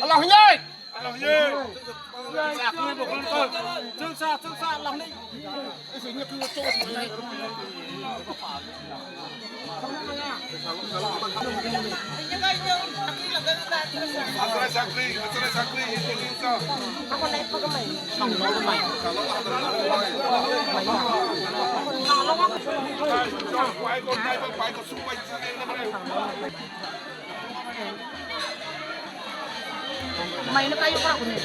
Allah nyai. Allah nyai. Sa aku ni bukan kau. Cengsa Allah ni. Isinya tu tu sebenarnya. Masalah sakri itu kita. Ako na ito kamay. Quay con tay quay con xung quanh sang đây này. May na kayo pa kunin.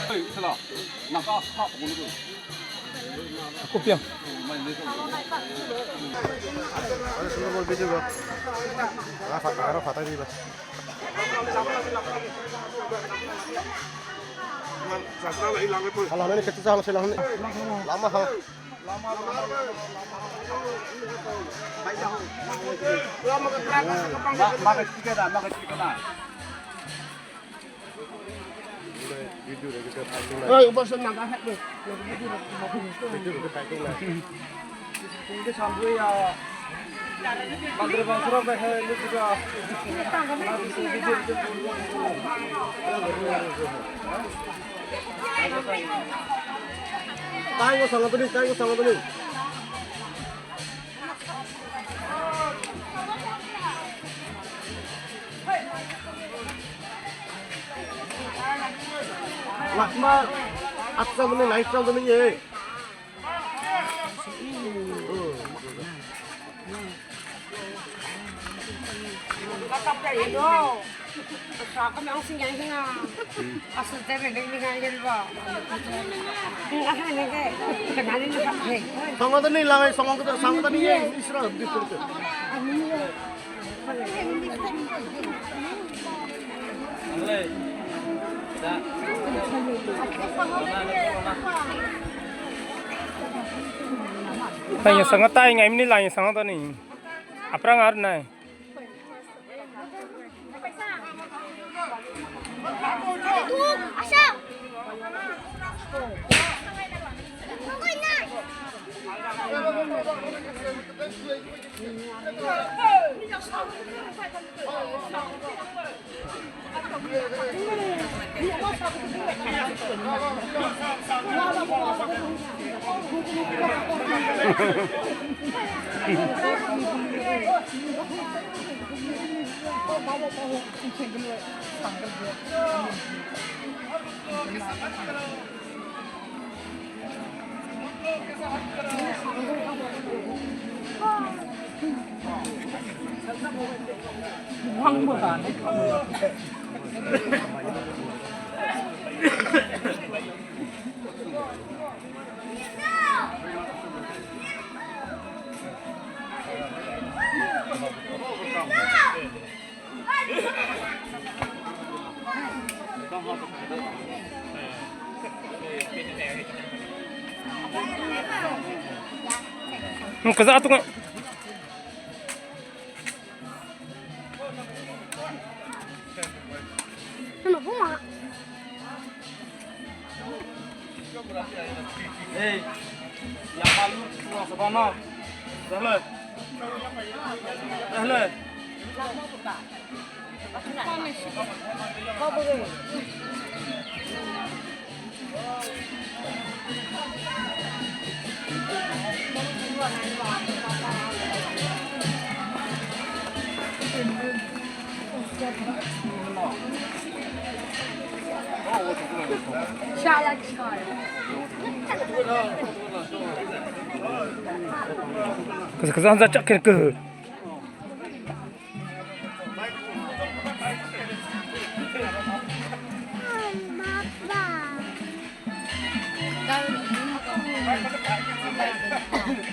Hey, salah. Naka hap gulu. Aku piang. Ada semua mau video bro. Arah fatah di bas. Sastra lại hilang itu. Kalau ini kecil sama silang ini. Lama ha. Makan tiga dah. Video dah kita packing lah. Oi, ubos na ka hat. Video kita packing lah. Ini sampai ya. Bandar Bangsar bahaya ini juga. Kain ko sangat ni. Lakma, aksa mana naik sama ni ye. Katap dari do. Sa ka mang singan hinga. Asu tere de ni ga yel ba. Nga ha ne ge. Kanani na ka he. Sangat ni lang, sangat ni ye. Isra gitu. Tanya sangat tay ngai ini lain sangat tu ni. Apa ngar nai? Asya. Buang bukan. Kaza tu kan? Ano buma? Hey, yang malu semua sebana. Dah le. Siya lang siya. Kaza anda cak ke?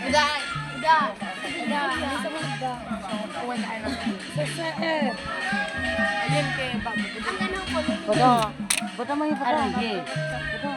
Udah. Betul mau pada ye. Betul.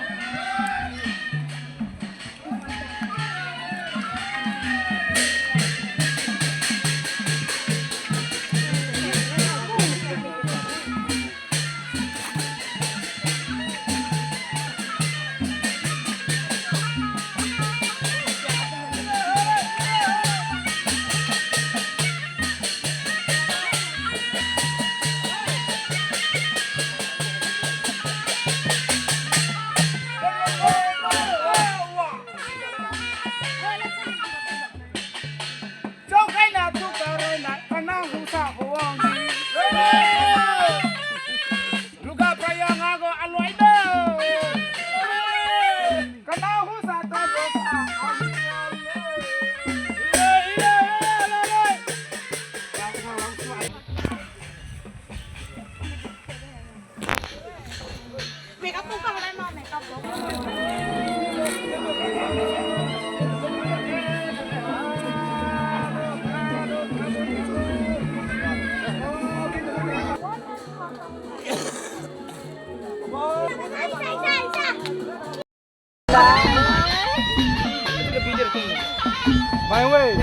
Mày ơi,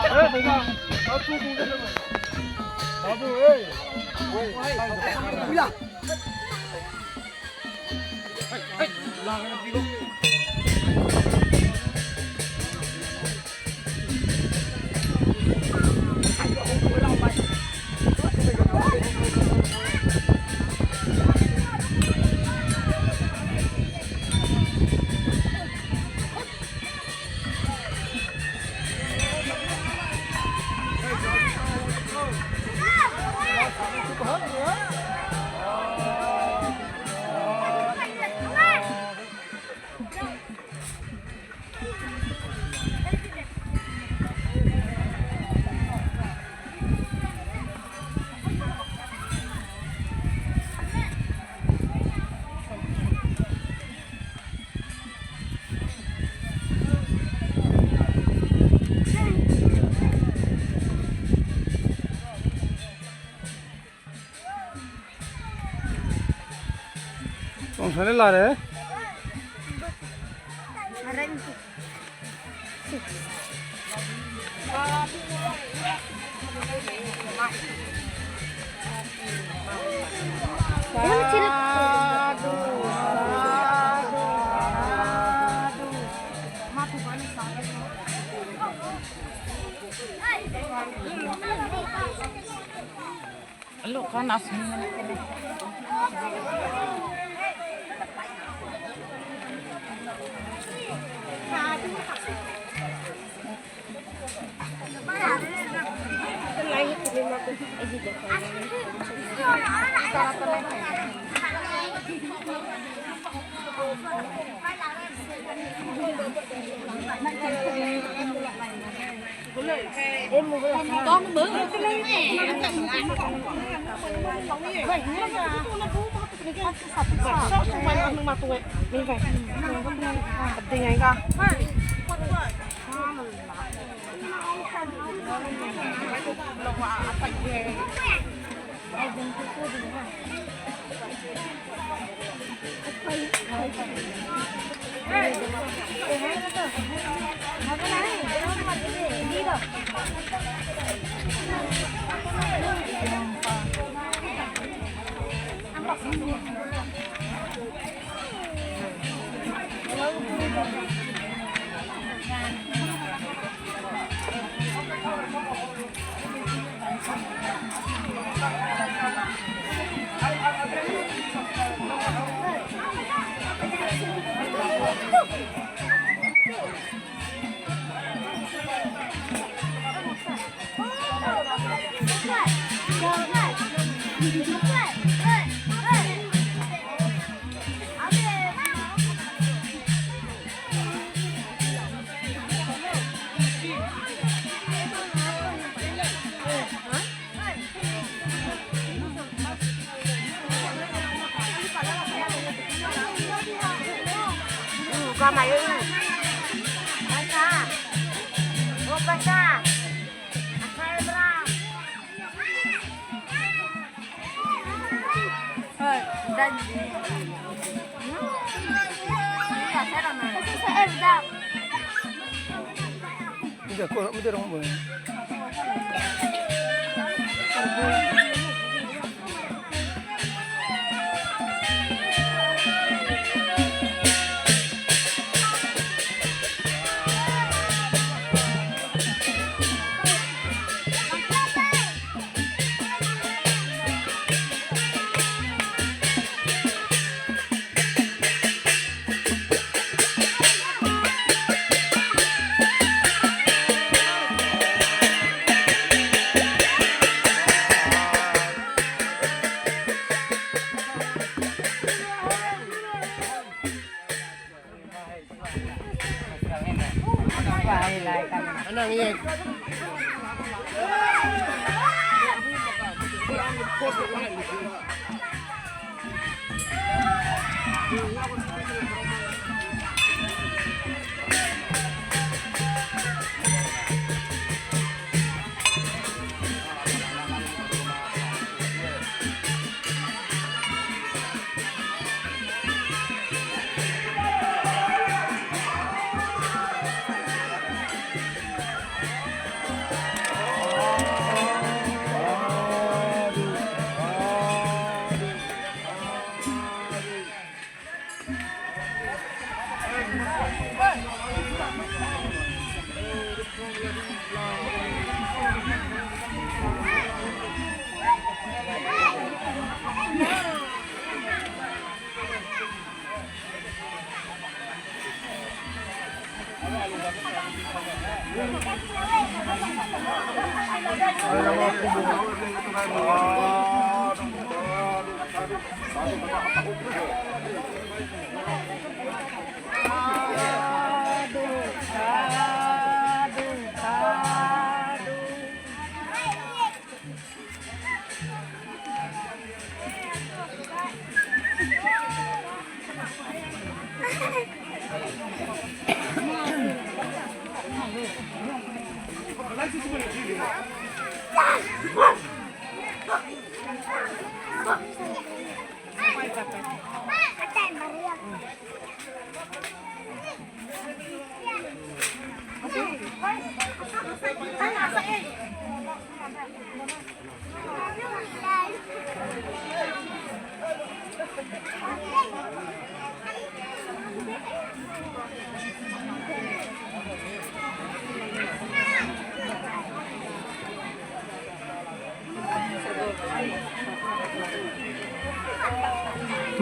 ê, thầy nào, nó thu cùng cái này. Đó bù ơi. Ui da. Là cái gì luôn. Ông là đấy. Lu kan aslinya. Con bữa cái lấy nè. Vậy nữa là sốt xung quanh con mặt tụi mình phải tình anh con. Qua mày ơi. Baca. Oh baca. Asal berang. 이제 그 무대로 한번.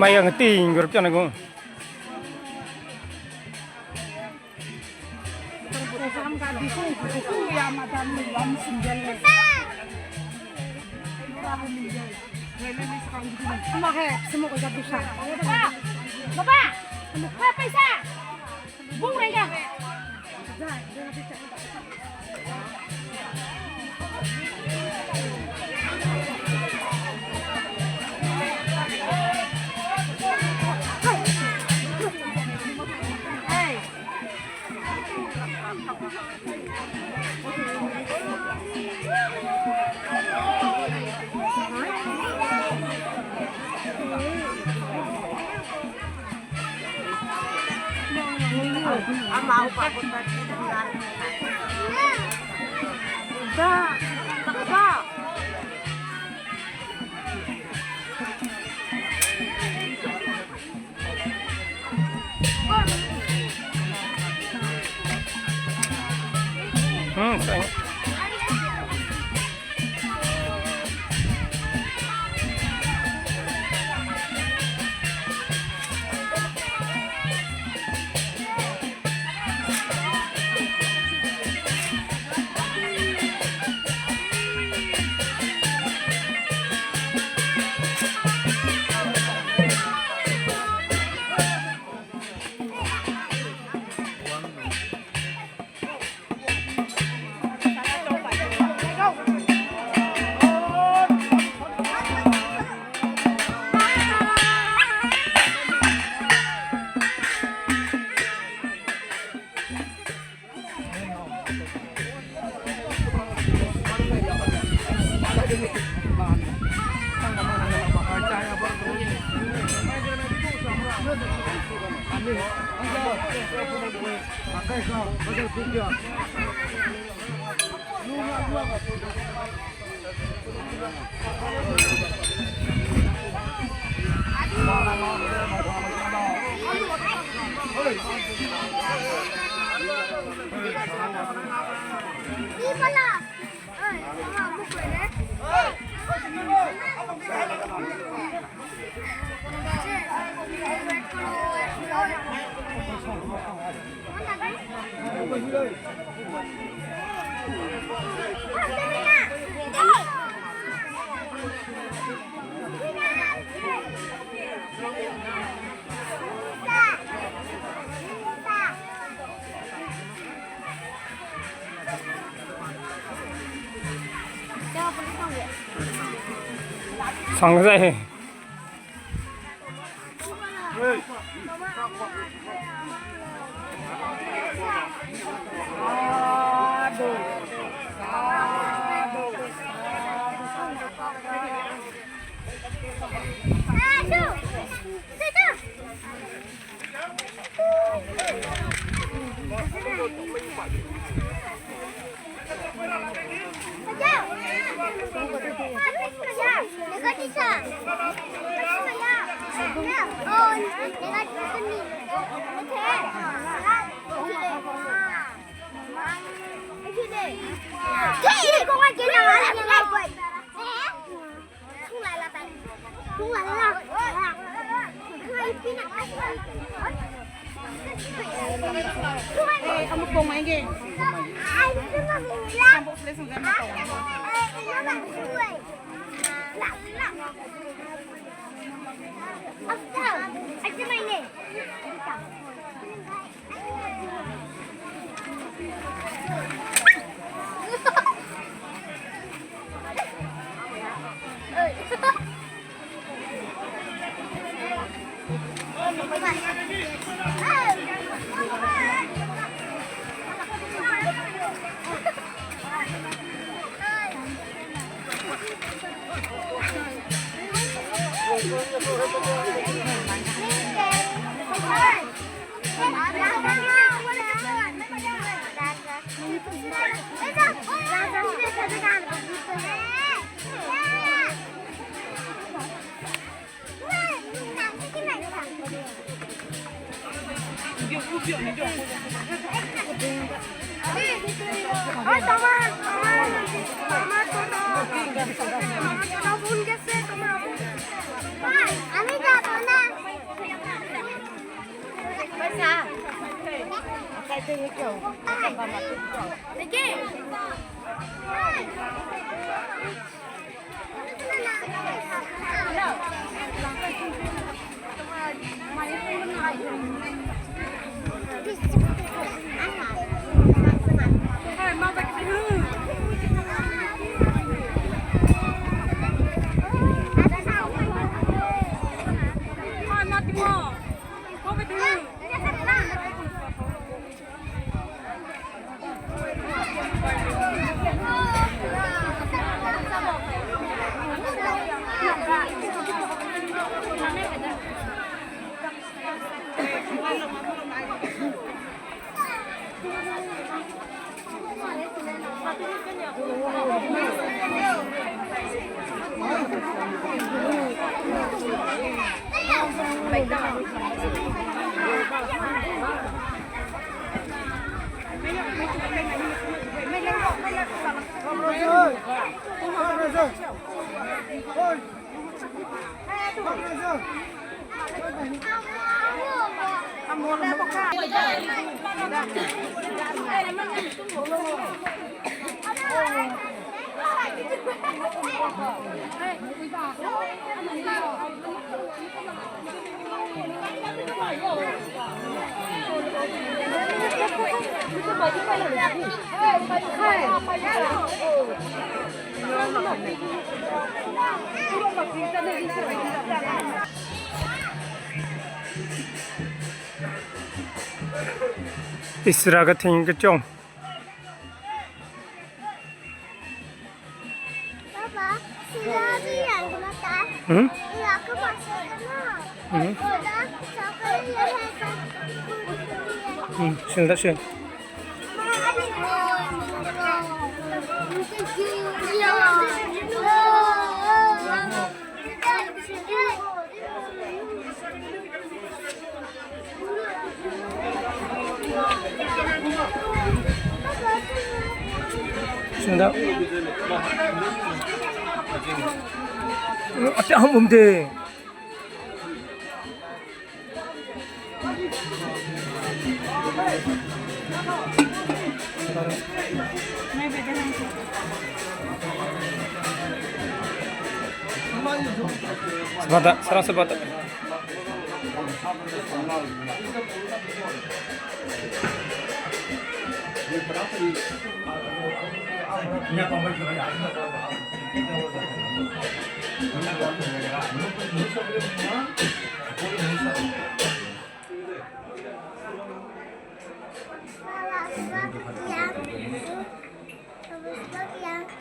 Mày ang ting group yan ako. Bapak, apa isa? Bunga ka. Mau Pak Bunda dengar. Udah, tak. Sayang. 开始，我就出去。đi con là ơi mà một người đấy Xong rồi. Thế công an kia nào làm như này vậy? Không lại là tại không lại là hai pin nặng kamu kong main game. ai cứ mà mình làm Kamu boleh sungguh nak kau. nó bằng người lặng lặng ông sao anh cho mày nè আমি যাবো না পয়সা খাইতে গেছো দেখি Isra ka thing ka chong. Papa, sila diyan ko mata. Wala ka pa sa ano. Wala, sa kanya Xin Tunda. Acha hum umde. Sebata, serang sebata.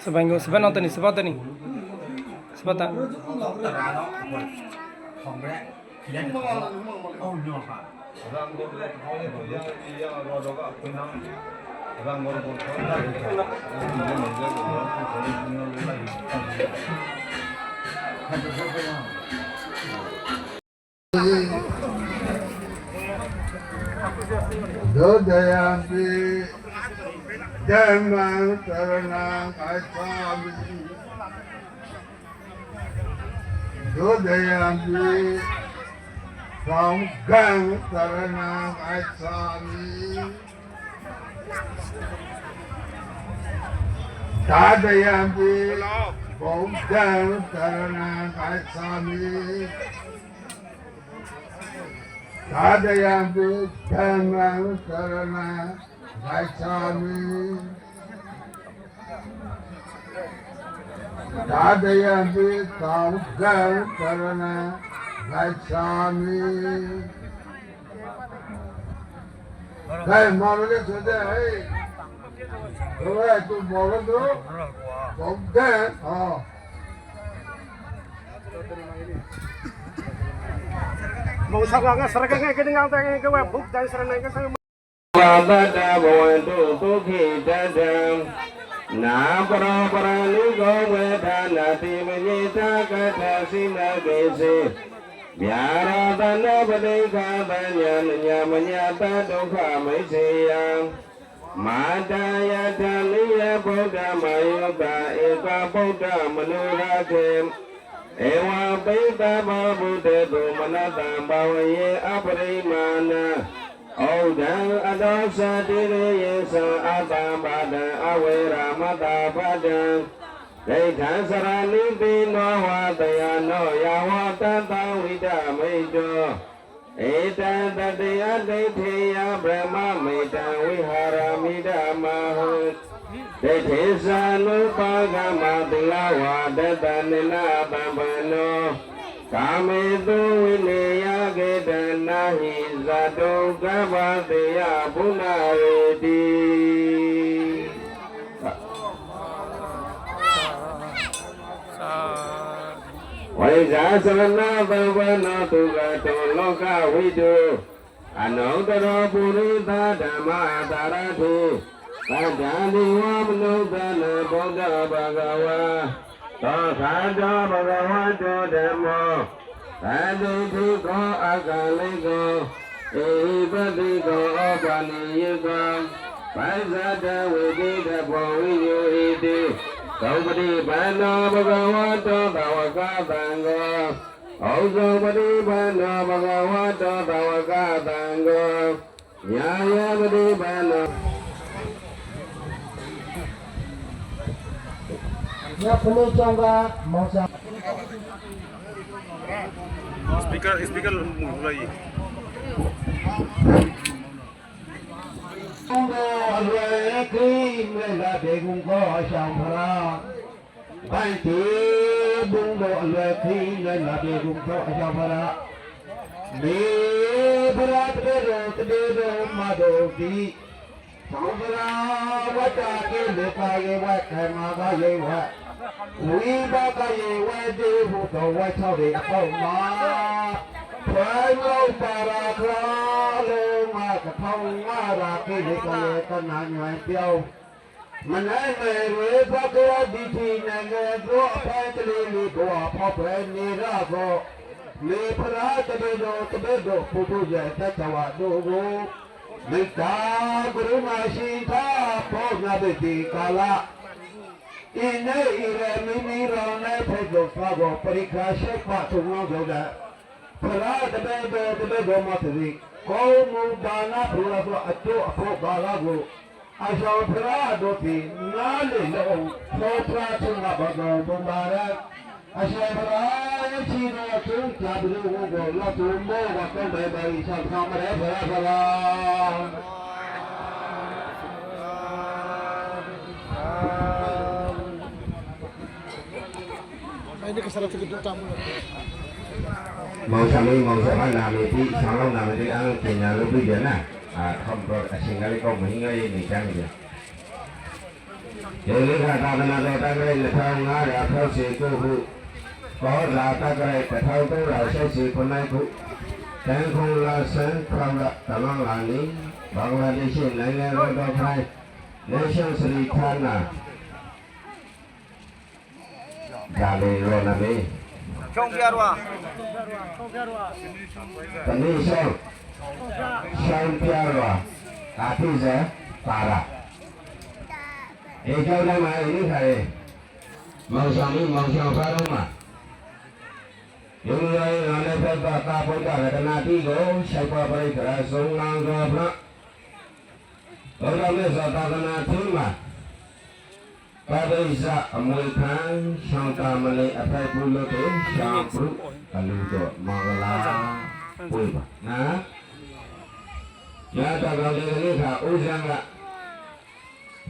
Sebanggo, sebentar ni, sebata ni. Sebata. Dodayanti Jaman Saranang Aisami Dodayanti Samgang Saranang Aisami Tadayanti Bogdan Saranang Aisami Tadayanti Jaman Saranang Aisami Tadayanti Samgang Saranang Aisami Hey, Marule today. Hey, tu bola tu. Bogdan. Oh. Mau sangat seragam ke dengan tangan ke web book dan seragam ke sang. Wabada bawantu tuki dadam na parani go wedana ti menyita kata sina bese biara dana badika banya menyata duka maisya madaya daliya boda mayuta eka boda manurakem ewa baita babude tu manata bawaye aprimana Oda adosa diri yesa abamada awera mata pada Deita sarani bino wataya no yawata tawida mejo Eta tadaya deitiya brahma mita wihara mida mahut Deitisa nupaga matilawa detanina bambano Kami tu wineya gedana hizadu kabateya punaredi. Waisasana bhavana tugato loka vidu Anodara purita dhamma tarati Tajani wamnudana bodha bhagava Sada bhagavato dhammo Sadhiko akaliko Ehipatiko opaniyiko Paisata vidita paviyo iti Saupati panna bhagavato tavakatango Saupati panna bhagavato tavakatango Nyayapati panna Speaker mulai. Mình ai về với bác cô đi thì này nghe có phải cái lý của họ phải đi ra có lý phải cái đồ phụ phụ dạy ta chào đồ đồ mình ta guru mà xin ta bỏ nhà bị tì cả la Ine ire mini rone photo fago parikha shekpa thunglo joda phara de go matri ko mu dana phura so acho apho bala go asho phara do ti na le lo so pra thunga bago bumara asho phara chi no chu kya bu go la tu mo wa ko be be sa sa mare phara Ini kesalahan kita tamu. Mau sambil mau sama nama itu sama nama itu ang kenya lebih jana không có sinh cái con mình ngay này chăng vậy jadi kata kena ta cái là thao ngã là thao sĩ cô phụ có là ta cái là thao tu là sẽ sĩ con này phụ chẳng không là sáng không là tamang là ní bằng là đi xin lại nghe rồi đâu phải nếu sang Sri Lanka ra đi rồi là đi Chong Piarwa. Tadi sang Piarwa, tapi saya parah. Kau nama ini saya mau sama rumah. Yung nanti saya kapal dah nanti go siapa pergi kerasung nangkap nak. Orang ni saya nanti mah. Pada isa amuikan sangka mali apa puluh tu sangkru kalau tu mangala pulpa. Nah, ya tak kalau ni kah ujang lah.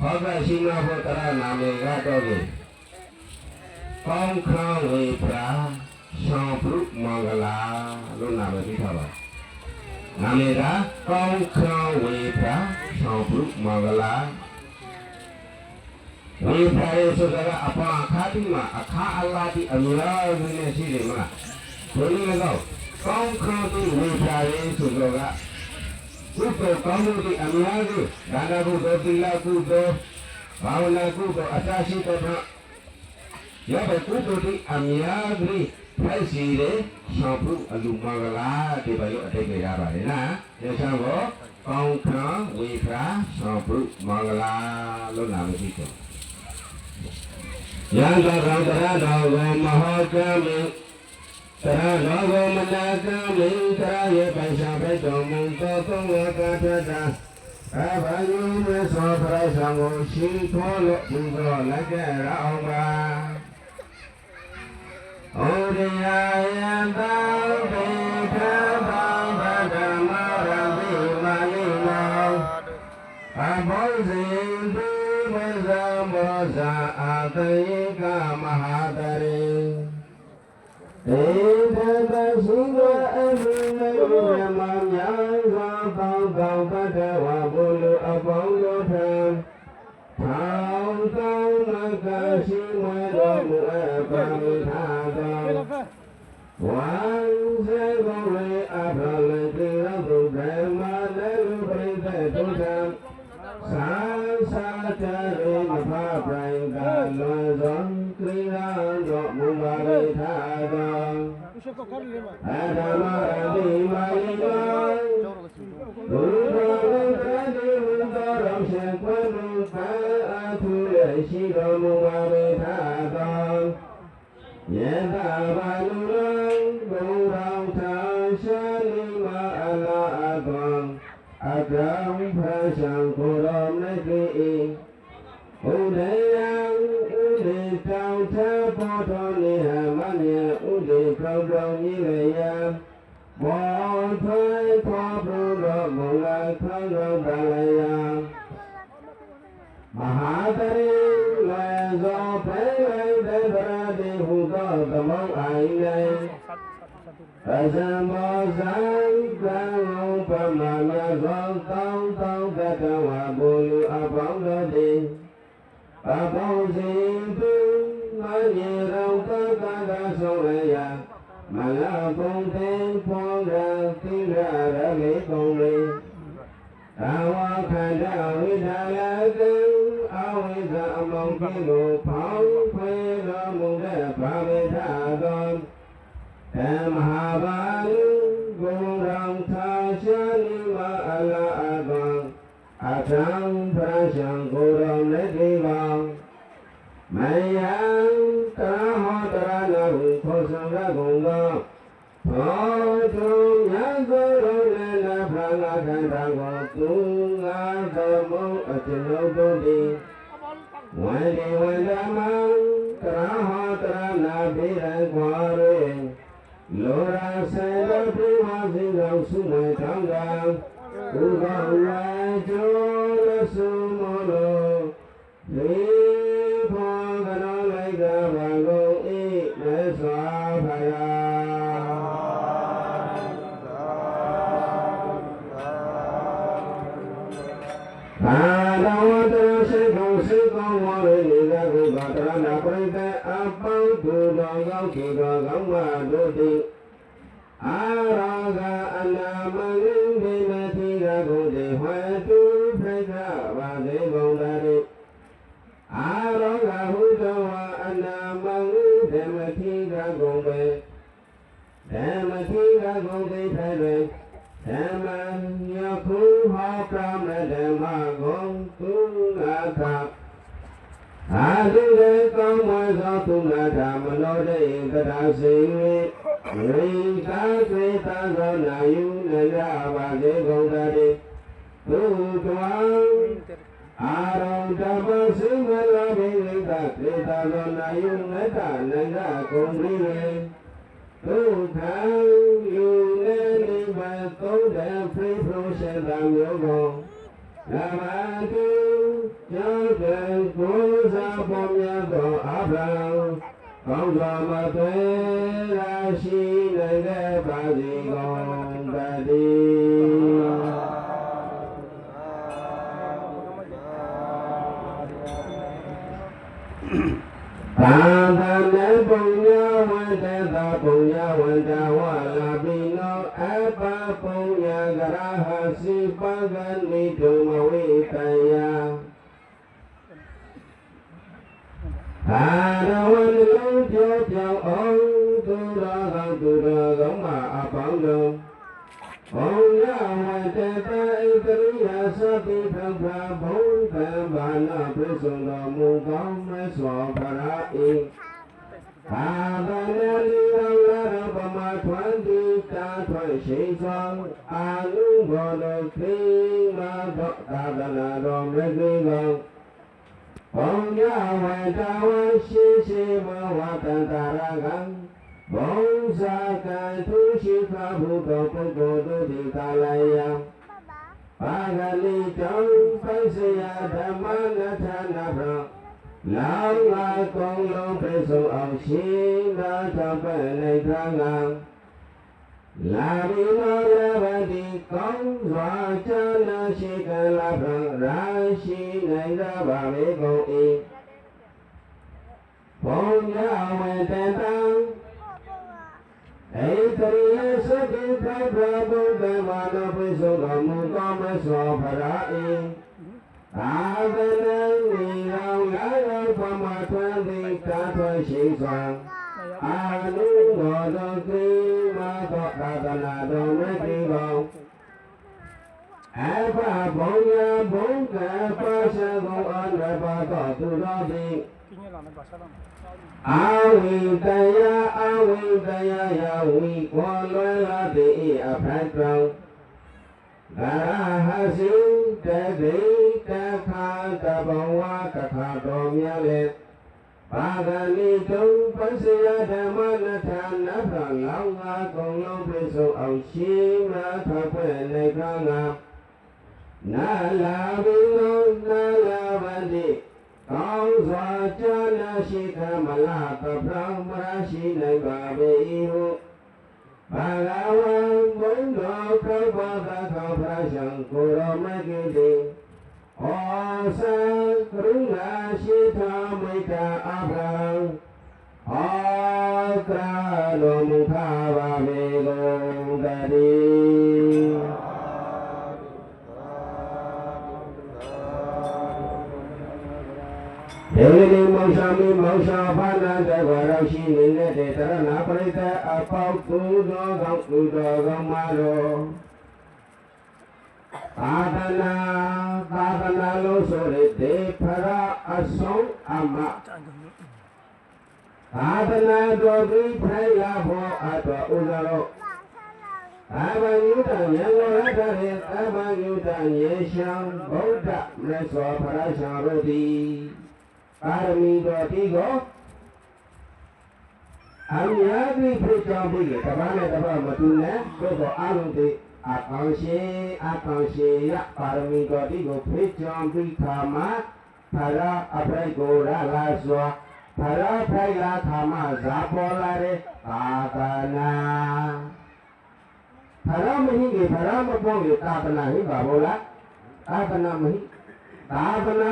Pada sini apa cara nama kata ni? Kongkang wipra sangkru mangala lu nama kita apa? Nama dia kongkang wipra sangkru mangala. Ini saya saudara apa akadi mah akha Allah di Allah ini sih mana? Boleh tahu? Kau di wilayah saudara. Kudo kamu di Allah tu, dana kudo bila kudo, baula kudo asasi kudo. Ya betul di Allah ni, saya sih sampu alumagala di bayu ada gaya bayi na. Jadi sama kau wilayah sampu magala lo nama itu. Yang terang mahakami, terang menakami, terang sampai domong totong kata. Abang mesra sanggup singkolok bunga lagi rawa. Oh dia yang tahu berkembang pada marah di malina. Abang zindu Moza Adhika Mahadari Eda Singa Abuna Yamanyai Zantang Tang Kadewa Bulu Abang Yotam Tang Tang Nakashi Mwedamu Ebami Thadam Wan Zegore Abrale Tiradu Brahma Nelu Printe Tutam Sa-sa-tari mapapranka lozon kriyanjo mubari thadam Adamarabi maliman Udorukadi udoram shekwanu Ta'atule shiro mubari thadam Yedavanulang Gurang tashalima ala agam Agam prasang kuram negeri Udayang udikau tapotoni hamanya udikau dongi layam Botai koprodok mulai kagam balayam Mahadari lezo pelai debradi hudol tamang ainai Azambozan kang pamana zoltang tang katawa bulu abang gadi Abang zintu manyirau kakada solaya Malapung tempong dan tirara lekongli Awakada widalagang awida among kilo pang kwela muda pabitadon Mahabalu Gurang Tashalima ala abang Atang prasang kurang negeri bang May ခေါ်ဆောင်ရကုန်သောသောတုံညံကိုယ်တော်လည်းလာဖာငါခန္ဓာကိုသူငါတော်မုံအကျွန်ုပ်တို့သည်ဝန္ဒီဝန္ဒမံတရဟောတရနာပိရံကွာရေလောရာဆေတော်ပြဝစီတော်ဆုမွေထောင်းတာဥပဝေကျော်လဆုမောလောဒီဖောကနောလိုက်တာဘာကုန်ဤမေစွာဖယာဘာတော်တရရှိကုန်စိတ်ကောင်းဝရနေကကိုဘာတရနာပရိသတ်အပေါင်းသူတော်ကောင်းသူတော်ကောင်းမတို့သည်အာရောဂအနာမငင်းဒီမတိကကိုဒီဟွေတုဖိကဘာစေကုန်တည်းအာရောဂဟုတောအနာမငင်းဓမ္မတိကကုန်ပဲဓမ္မတိကကုန်သိထိုင်တွင်ဓမ္မညခုဟောပရမဓမ္မကုန်သူငါသာအာလူလေကောင်းမွန်သောသူနာဓမ္မနောတေတရာစေဝိကာသေတံသောနာယုနရပါစေကုန်တည်းသူတော်အာရုံတပစိမလာဘိဝိကသေတံသောနာယုနတနန္ဒကုန်ပြီးဒုက္ခံယူနေနိဗ္ဗာန်သုံးတဲ့ပြိပရောရှေတံမျိုးကိုလာမတုကျောင်းတဲ့ကိုယ်စားပေါ်များသောအဘံကောင်းစွာမသွေရာရှိနိုင်တဲ့ပါစီကုန်တည်းသာသနေပုံညာဝန္တသာပုံညာဝန္တဝလာပိနောအပပုံညာကရဟစီပဂနိတုမဝိတယအာရဝံလုံးပြောပြောင်းအောင်သူတော်ကောင်းမအပေါင်းတို့ဘုံရဝတ္တတဣတရိယသတိထံဖာဘုံသံဘာနာပြစ္ဆုံတော်မူကောင်းမဲ့စွာဖရာဤသာသနာလီတော်လာပမထွန်းတိတာထွန်းရှိသောအာနုဘောတော်ခိမာသောသာသနာတော်မြတ်ကြီးကောဘုံရဝတ္တဝရှိရှိဘဝတန္တရာကံဘုံစာကံသူရှိခါဘုသောပုဂ္ဂိုလ်တို့ဒီကာလယံဘာဂလိတောပိစယဓမ္မနထနာဘလောင်းလာကုံလုံးပြည့်စုံအောင်ရှိသာသောပဲ့နေခါငါလာဘိမောရဝတိကောင်းစွာချမ်းသာရှိကလာဘရာရှိနိုင်သောပါမေကုန်၏ဘုံရဝေတတံဧတရိယသတိထိုင်ဘုဒ္ဓမာနပိစုံတော်မူကောင်းမသောဖရာဤသာသနာ့ဤတော်လာတော်ပမထွန်းသည်ကာထွန်းရှိစွာအာနုဘောတော်ကိမာသောသာသနာတော်မြတ်ကြီးကောအဘဘုံရဘုံကပါစကုံအနပါသောသူတော်သည်အာဝိတယယဝိကောလွယ်လာသည်အဖတ်တောင်ဂရဟစီတတိတခါတဘဝကထာတော်မြတ်လေဘာဂလိတုံပစ္စယဓမ္မနထနဖလောင်းငါကုံလုံးပြည့်စုံအောင်ရှိမထဖွယ်နေကငါနာလာဘိနောနာလာဗတိကောင်းစွာကြနာရှိကမလာတပရမရာရှိနိုင်ပါပေဟုဘာဂဝံဘုံတော်ခောဘောသခောဖရာရှံကိုရောမကိတိဩသံကရုဏာရှိသာမိတာအဘံဩကာလောမူခါပါမေကုန်တည်းဒေဝတိမောရှာမိမောရှာဖာနာတဝရရှိနေတဲ့တရဏပရိသတ်အပေါင်းသူတော်ကောင်းသူတော်ကောင်းမတော်သာသနာလို့ဆိုရတဲ့ဖရာအဆုံးအမ သာသနာတော်ကြီးထိုင်လာဖို့အတော်ဥစ္စာတော့အဘယုတံယေဝရတရေအဘယုတံယေရှံဗုဒ္ဓမြတ်စွာဘုရားရှင်တို့သည်ပါရမီတော်ဒီကိုအမြာတိဖြစ်ကြောင်းပြီးတပတ်နဲ့တပတ်မတူနဲ့တို့တော့အလုံးတိအကောင်ရှင်ရပါရမီတော်ဒီကိုဖြစ်ကြောင်းပြီးခါမှာဖရာအပရိကိုရလာစွာဖရာဖိုင်လာခါမှာဇာပေါ်လာတဲ့သာသနာဖရာမဟိကေဖရာမပေါ်ကေသာသနာဟိပါဘောလားသာသနာမဟိသာသနာ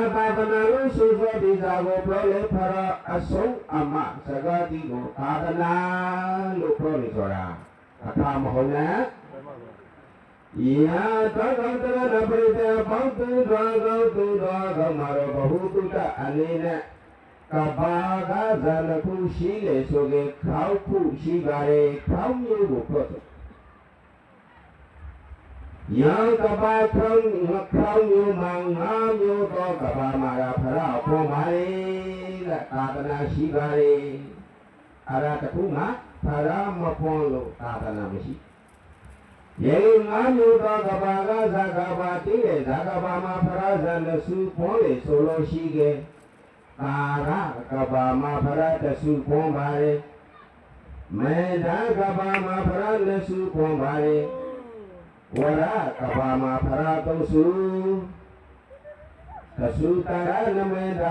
လို့ဆိုသောဒီသာကိုပြောလေဖရာအဆုံးအမစကားဒီကိုသာသနာလို့ပြောနေဆိုတာအခါမဟုတ်နဲ့ယာတောကောတရဏပရိသေပေါင်းသူတော်ကောမှာတော့ဘဟုတုတအနေနဲ့ကဘာကဇာလခုရှိလေဆိုကေခေါက်ခုရှိပါလေခေါင်းမျိုးကိုပြောတယ်ယာကဘာခေါင်းမျိုးမှာငါမျိုးတော့ကဘာမှာဖရာပေါ်ပါလေလက်သာသနာရှိပါလေအရာတခုမှာဖရာမပေါ်လို့သာသနာမရှိယေငါမျိုးတော့ကဘာကဇာကဘာတိလေဇာကဘာမှာဖရာဇန်စုပေါ်လေဆိုလို့ရှိကေအာရကဘာမှာဖရာတစုပေါ်ပါလေမေဒါကဘာမှာဖရာလက်စုပေါ်ပါလေဝရကဘာမှာဖရာသုံးစုတစုတရနမေဒ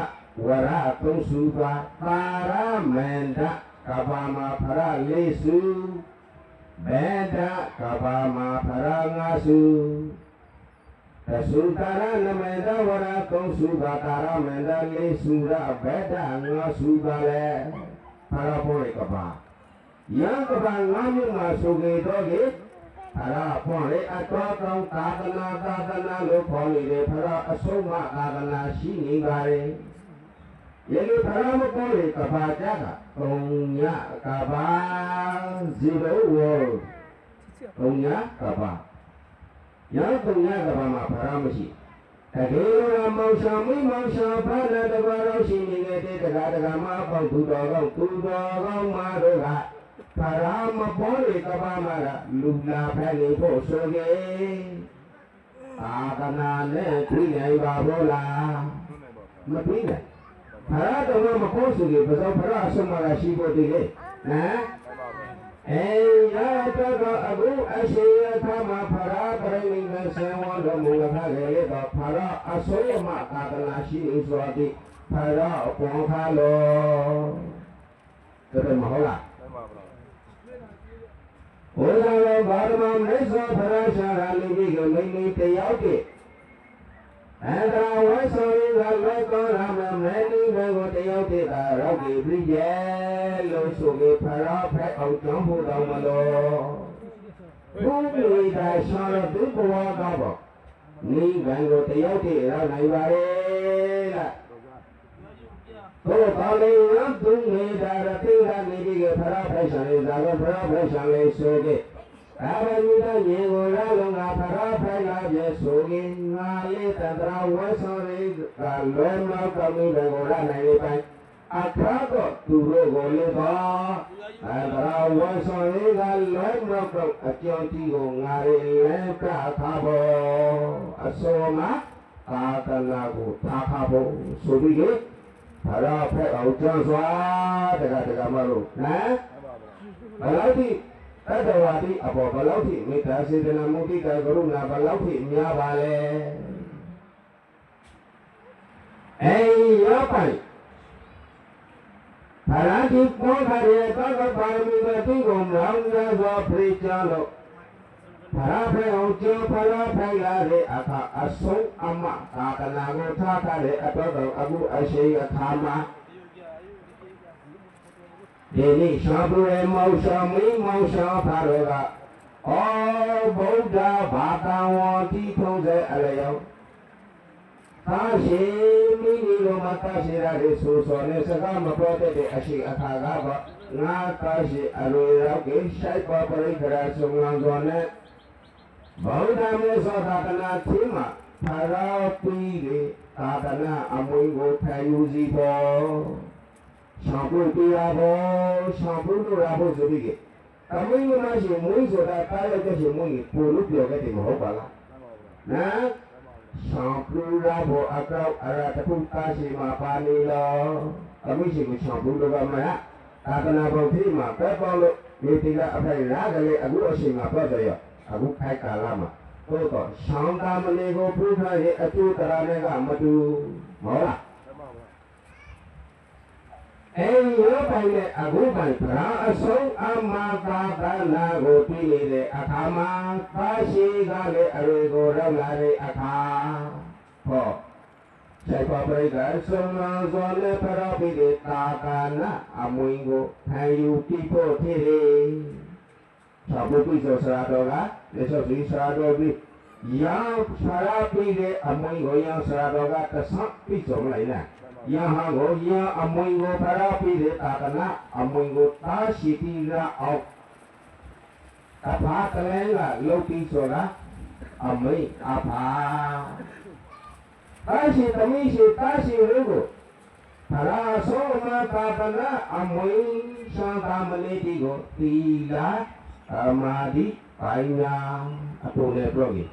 ဝရသုံးစုပါပါရမေဒကဘာမှာဖရာလေးစုဘေဒကဘာမှာဖရာငါစုတစုတရနမေဒဝရသုံးစုပါတာရမေဒလေးစုရဘေဒငါစုပါလေဖရာပေါ်လေကဘာယံကဘာငါမျိုးမှာဆိုကြတော့လေဖရာပေါ်လေအတော်ကောင်းသာသနာလို့ခေါ်နေတယ်ဖရာအဆုံးမသာသနာရှိနေပါလေယေလူဖရာမပေါ်လေကဘာကြတာတုံညကဘာဇီရောဝတုံညကဘာယံတုံညကဘာမှာဖရာမရှိတကယ်လို့မောင်ဆောင်မိမောင်ဆောင်ဖရာတဘာလို့ရှိနေတဲ့တရားမှာပေါ့သူတော်ကောင်းမှာတို့ကဖရာမပေါ်လေကဘာမှာလူလာဖဲလေဖို့ဆိုကေသာသနာနဲ့ပြည်နိုင်ပါဘောလားမပြည်နိုင်ဖရာတော်မပေါ်ဆိုကေဘယ်တော့ဖရာအဆုံးမလာရှိဖို့တည်းလေဟမ်အေရတော့အခုအရှိယသမဖရာပရိနိဗ္ဗာန်ဆံဝတော်မူခါလေတော့ဖရာအဆုံးမသာသနာရှိနေဆိုသည်ဖရာအပေါ်ခါလို့တော်မဟုတ်လားဘုရားတော်ဘာဓမ္မမေသောဖရာရှာရာလိပိကမိမိတယောက်တည်းအန္တရာဝဆောရင်းကလက်တော်ရမမဲနိဘကိုတယောက်တည်းသာရောက်ပြီးပြည့်ရဲ့လို့ဆိုပြီးဖရာဖက်အောင်ကြောင်းဖို့တော်မလို့ဘုရားရှာရတဲ့ဘဝကတော့နိဗ္ဗာန်ကိုတယောက်တည်းရောက်နိုင်ပါလေလားသောတာလေယံသူမေဒါရတိကနေဒီကဖရာဖိုင်ဆောင်လေးသာတော့ဖရာဖိုင်ဆောင်လေးဆိုတဲ့အာဘယုတရေကိုရလုံးကဖရာဖိုင်လာပြေဆိုရင်ငါလေးတတရာဝဲဆောလေးကလုံးမောက်ကမိဘကိုရနိုင်လေးပိုင်းအခါတော့သူတို့ကိုလေးပါအာတရာဝဲဆောလေးကလုံးမောက်တော့အကျော်တီကိုငါလေးလည်းပြထားဖို့အစောမှာအာတနာကိုထားထားဖို့ဆိုပြီးလေဖရာဖက်အောင်ကြွစွာတကမလို့ဟမ်ဘယ်လောက်ထိတတဝါတိအပေါ်ဘယ်လောက်ထိမေတ္တာစေတနာမုဒိတာကရုဏာဘယ်လောက်ထိများပါလဲအေးရောပိုင်ဖရာတိပေါ်ခရဲတော့ပါရမီတွေတိကိုမောင်းရစွာပြေချလို့ဖရာဖက်အောင်ကြွဖရာဖက်လာတဲ့အခါအဆုံးအမသာသနာကိုထားထားတဲ့အတော်တော်အခုအရှိန်အခါမှာဒီနေ့ရှားပွေမောင်ဆောင်မင်းမောင်ဆောင်ဖာတော်ကဩဗုဒ္ဓဘာသာဝတိထုံးစေအလျောက်သာရှိမိမိလိုမသာရှိရတဲ့ဆိုစောနဲ့စကားမပြောတဲ့အရှိအခါကပါငါသာရှိအလိုရောက်ကိရှိုက်ပါပရိခရာဆုံးလန်းစွာနဲ့ဗုဒ္ဓမေသောသာသနာသီမှာဖရာပီးသာသနာအမွေကိုခံယူစီဖို့ ဆောင်ဖို့ပြရဖို့ဆောင်ဖို့လိုရဖို့ဆိုပြီးကမင်းမရှိမွေးဆိုတာတားရတဲ့ရှင်မွေးကိုလို့ပြောခဲ့တယ်မဟုတ်ပါလားနော်ဆောင်ဖို့ရဖို့အကောက်အရာတခုတားရှိမှာပါနေလို့ကမင်းရှိကိုဆောင်ဖို့လိုပါမလားသာသနာ့ဘုရားမှာပဲပေါလို့ဒီတိကအဖိုင်ရာကလေးအခုအချိန်မှာပြောတယ်အခုခိုက်ကာလာမှာတို့တော့ဆောင်တာမလေးကိုပြုထားရဲ့အကျိုးတရားတွေကမတူမဟုတ်လားရောပိုင်တဲ့အခုပိုင်ဗရာအဆုံးအမသာသနာကိုပြီးနေတဲ့အခါမှာသာရှိကလည်းအရေကိုရောက်လာတဲ့အခါဟောဆိုင်ပါပရိကဆုံးမဇောနဲ့ဖရာပိတဲ့တာကာနာအမွင်ကိုခံယူပြီးဖို့ဖြစ်လေသာဘုပိသောဆရာတော်ကလက်ချက်စီဆရာတော်ပြီးရောက်ဆရာပိတဲ့အမွင်ကိုရောက်ဆရာတော်ကတဆပြီးဆုံးလိုက်လားယဟန်ကိုယအမွင်ကိုဖရာပိတဲ့တာကနာအမွင်ကိုတာရှိတိရအောင်အဖာကလေးကလုတ်ပြီးဆိုတာအမိတ်အဖာတာရှိသမီးရှိတာရှိရုပ်ကိုဖရာသောမတာကနာအမွင်သံဃာမလေးတီကိုတီလာအမာဒီပိုင်းညာအပေါ်လေပြောကြီး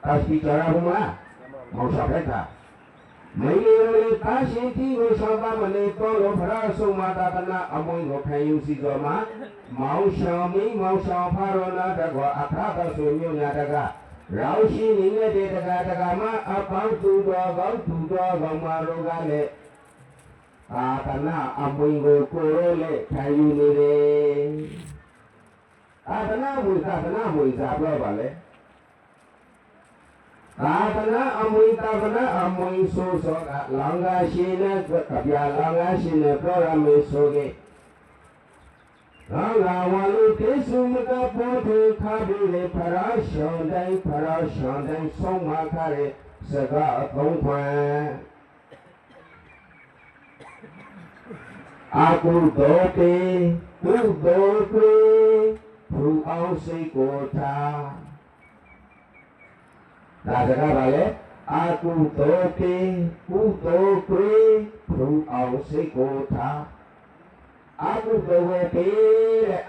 တာရှိကြရဘူးမလားမောင်ဆောင်လိုက်တာမေရီတာရှိတီကိုသံဃာမလေးတော်လို့ဖရာသောမတာကနာအမွင်ကိုခံယူစီတော်မှာမောင်ဆောင်မီမောင်ဆောင်ဖာရောနာတကောအခါကဆိုမြို့ညာတကရောက်ရှိနေတဲ့တရားမှာအပေါင်းသူတော်ကောင်းသူတော်ကောင်းမတို့ကလည်းအာသနာအမွင်ကိုကိုယ်လည်းခံယူနေတယ်အာသနာဝိသနာဝိဇာပြောပါလေအာသနာအမွင်သာသနာအမွင်ဆိုကလောင်ကရှိနဲ့ကပြာလောင်ကရှိနဲ့ပြောရမယ်ဆိုခဲ့လာဝလူတေစုမကပေါ်ထခါပြီးလေဖရာရှောင်းတိုင်းဆုံးမခါရဲ့စကားအသုံးခွင့်အာကုသိုလ်တေကုသိုလ်တွေဖူအောင်စိတ်ကိုထားဒါစကားပါလေအာကုသိုလ်တေကုသိုလ်တွေဖူအောင်စိတ်ကိုထားအာကုသိုလ်ဝေတေ